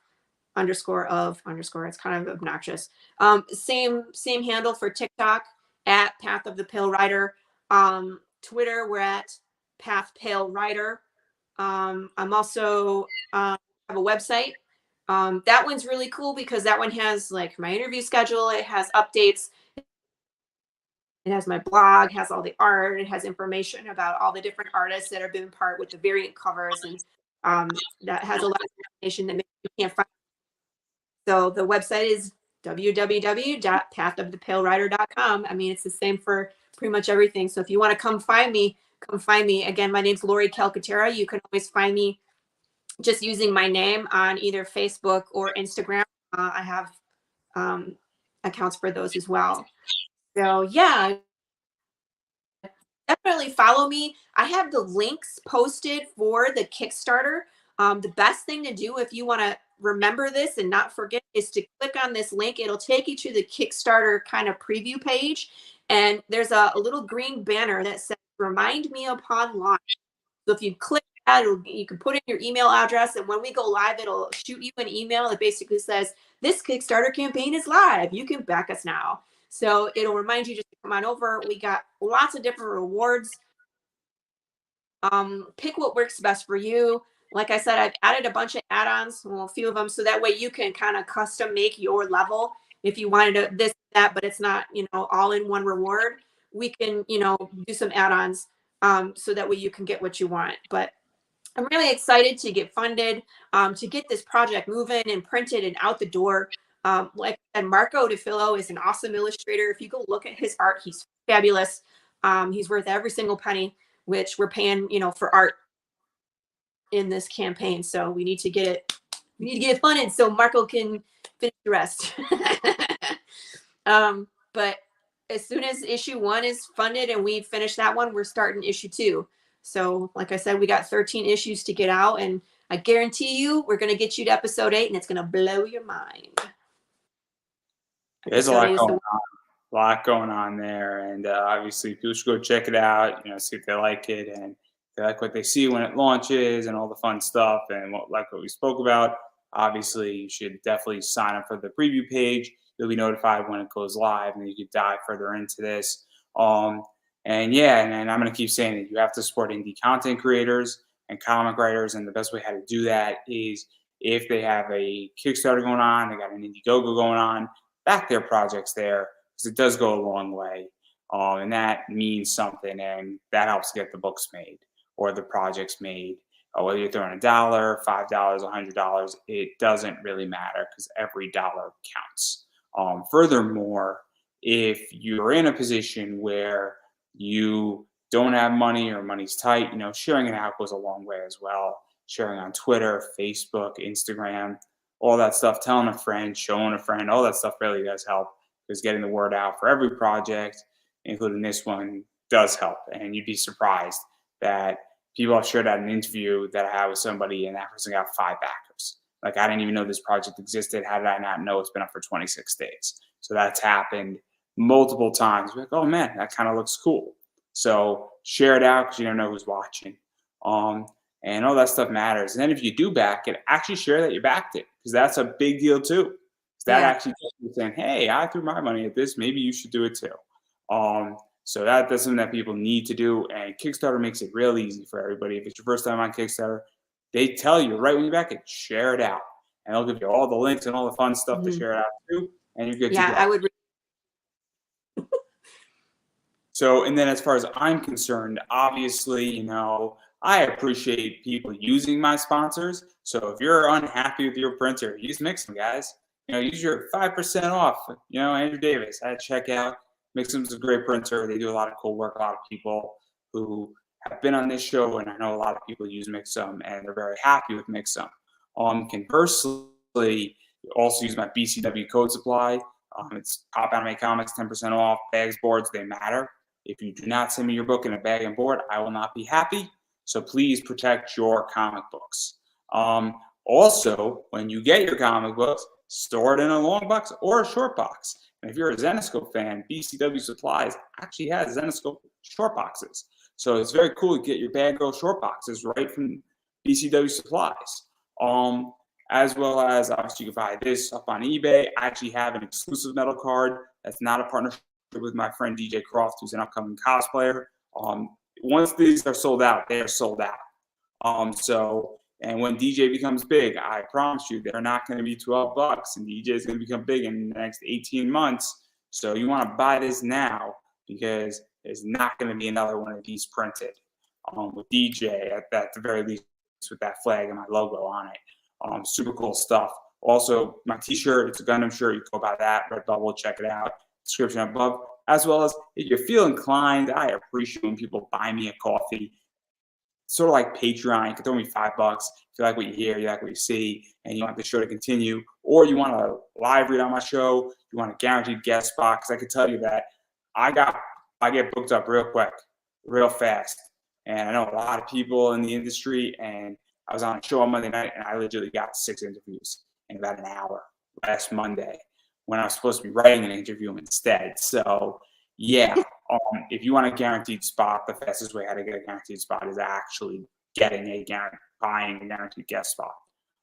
B: underscore of underscore. It's kind of obnoxious. Same handle for TikTok at Path of the Pale Rider. Twitter, we're at Path Pale Rider. I'm also have a website. That one's really cool because that one has like my interview schedule. It has updates. It has my blog, has all the art. It has information about all the different artists that have been part with the variant covers, and that has a lot of information that maybe you can't find. So the website is www.pathofthepalerider.com. I mean, it's the same for pretty much everything. So if you want to come find me, come find me. Again, my name's Laurie Calcaterra. You can always find me just using my name on either Facebook or Instagram. I have accounts for those as well. So yeah, definitely follow me. I have the links posted for the Kickstarter. The best thing to do if you want to remember this and not forget is to click on this link. It'll take you to the Kickstarter kind of preview page. And there's a little green banner that says, remind me upon launch. So if you click that, you can put in your email address. And when we go live, it'll shoot you an email that basically says, this Kickstarter campaign is live. You can back us now. So it'll remind you just to come on over. We got lots of different rewards. Pick what works best for you. Like I said, I've added a bunch of add-ons, well, a few of them, so that way you can kind of custom make your level. If you wanted to this, that, but it's not, all in one reward, we can, do some add-ons so that way you can get what you want. But I'm really excited to get funded, to get this project moving and printed and out the door. Like I said, Marco DeFillo is an awesome illustrator. If you go look at his art, he's fabulous. He's worth every single penny, which we're paying, for art in this campaign. So we need to get it funded so Marco can finish the rest. But as soon as issue 1 is funded and we finish that one, we're starting issue 2. So like I said, we got 13 issues to get out, and I guarantee you we're going to get you to episode 8 and it's going to blow your mind.
A: There's a lot going on there. And obviously people should go check it out, see if they like it, and they like what they see when it launches and all the fun stuff and what we spoke about. Obviously, you should definitely sign up for the preview page. You'll be notified when it goes live, and you can dive further into this. And I'm going to keep saying it. You have to support indie content creators and comic writers, and the best way how to do that is if they have a Kickstarter going on, they got an Indiegogo going on, back their projects there, because it does go a long way. And that means something, and that helps get the books made or the projects made. Whether you're throwing $1, $5, $100, it doesn't really matter, because every dollar counts. Furthermore, if you're in a position where you don't have money or money's tight, sharing it out goes a long way as well. Sharing on Twitter, Facebook, Instagram, all that stuff, telling a friend, showing a friend, all that stuff really does help, because getting the word out for every project, including this one, does help. And you'd be surprised that people have shared out an interview that I had with somebody, and that person got 5 backers. Like, I didn't even know this project existed. How did I not know it's been up for 26 days? So that's happened multiple times. We're like, oh man, that kind of looks cool. So share it out because you don't know who's watching. And all that stuff matters. And then if you do back it, actually share that you backed it, because that's a big deal too. 'Cause that actually gets you saying, hey, I threw my money at this. Maybe you should do it too. So that's something that people need to do. And Kickstarter makes it real easy for everybody. If it's your first time on Kickstarter, they tell you right when you back it, share it out. And they'll give you all the links and all the fun stuff to share it out too. And you're good to go.
B: I would.
A: So, and then as far as I'm concerned, obviously, I appreciate people using my sponsors. So if you're unhappy with your printer, use Mixam, guys. Use your 5% off. Andrew Davis at checkout. Mixam's a great printer. They do a lot of cool work. A lot of people who have been on this show, and I know a lot of people use Mixam, and they're very happy with Mixam. Conversely, you also use my BCW code supply. It's Pop Anime Comics, 10% off. Bags, boards, they matter. If you do not send me your book in a bag and board, I will not be happy. So please protect your comic books. Also, when you get your comic books, store it in a long box or a short box. And if you're a Zenescope fan, BCW Supplies actually has Zenescope short boxes. So it's very cool to get your Bad Girl short boxes right from BCW Supplies. As well as, obviously, you can buy this up on eBay. I actually have an exclusive metal card that's not a partnership with my friend DJ Croft, who's an upcoming cosplayer. Once these are sold out, they are sold out. And when DJ becomes big, I promise you, they're not going to be $12, and DJ is going to become big in the next 18 months. So you want to buy this now, because there's not going to be another one of these printed with DJ at the very least, with that flag and my logo on it. Super cool stuff. Also, my t-shirt, it's a Gundam shirt. You can go buy that, Redbubble, check it out. Description above. As well as, if you feel inclined, I appreciate when people buy me a coffee. Sort of like Patreon. You can throw me $5 if you like what you hear, you like what you see, and you want the show to continue, or you want to live read on my show, you want a guaranteed guest spot. Because I can tell you that I get booked up real quick, real fast, and I know a lot of people in the industry. And I was on a show on Monday night, and I legitimately got 6 interviews in about an hour last Monday, when I was supposed to be writing an interview instead. So yeah. If you want a guaranteed spot, the fastest way how to get a guaranteed spot is actually buying a guaranteed guest spot.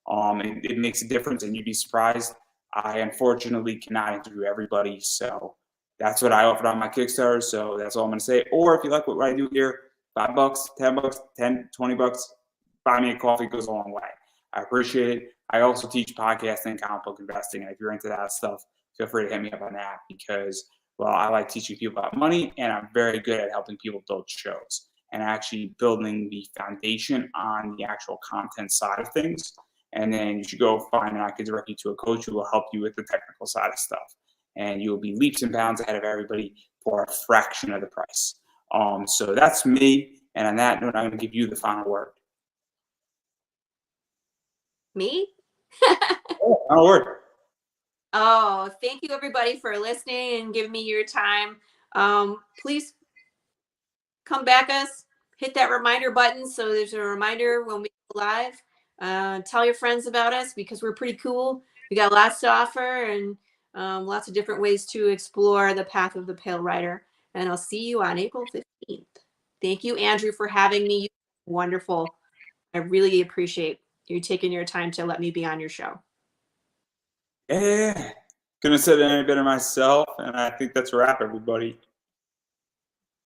A: It makes a difference, and you'd be surprised. I unfortunately cannot interview everybody, so that's what I offered on my Kickstarter. So that's all I'm going to say. Or if you like what I do here, $5, $10, $20, buy me a coffee, goes a long way. I appreciate it. I also teach podcasting and comic book investing, and if you're into that stuff, feel free to hit me up on that, because I like teaching people about money, and I'm very good at helping people build shows and actually building the foundation on the actual content side of things. And then you should go find, and I can direct you to a coach who will help you with the technical side of stuff. And you'll be leaps and bounds ahead of everybody for a fraction of the price. So that's me. And on that note, I'm going to give you the final word.
B: Me?
A: Final word.
B: Oh, thank you everybody for listening and giving me your time. Please come back us, hit that reminder button so there's a reminder when we go live. Tell your friends about us, because we're pretty cool. We got lots to offer, and lots of different ways to explore the path of the Pale Rider. And I'll see you on April 15th. Thank you, Andrew, for having me. Wonderful. I really appreciate you taking your time to let me be on your show.
A: Yeah. Couldn't have said it any better myself. And I think that's a wrap, everybody.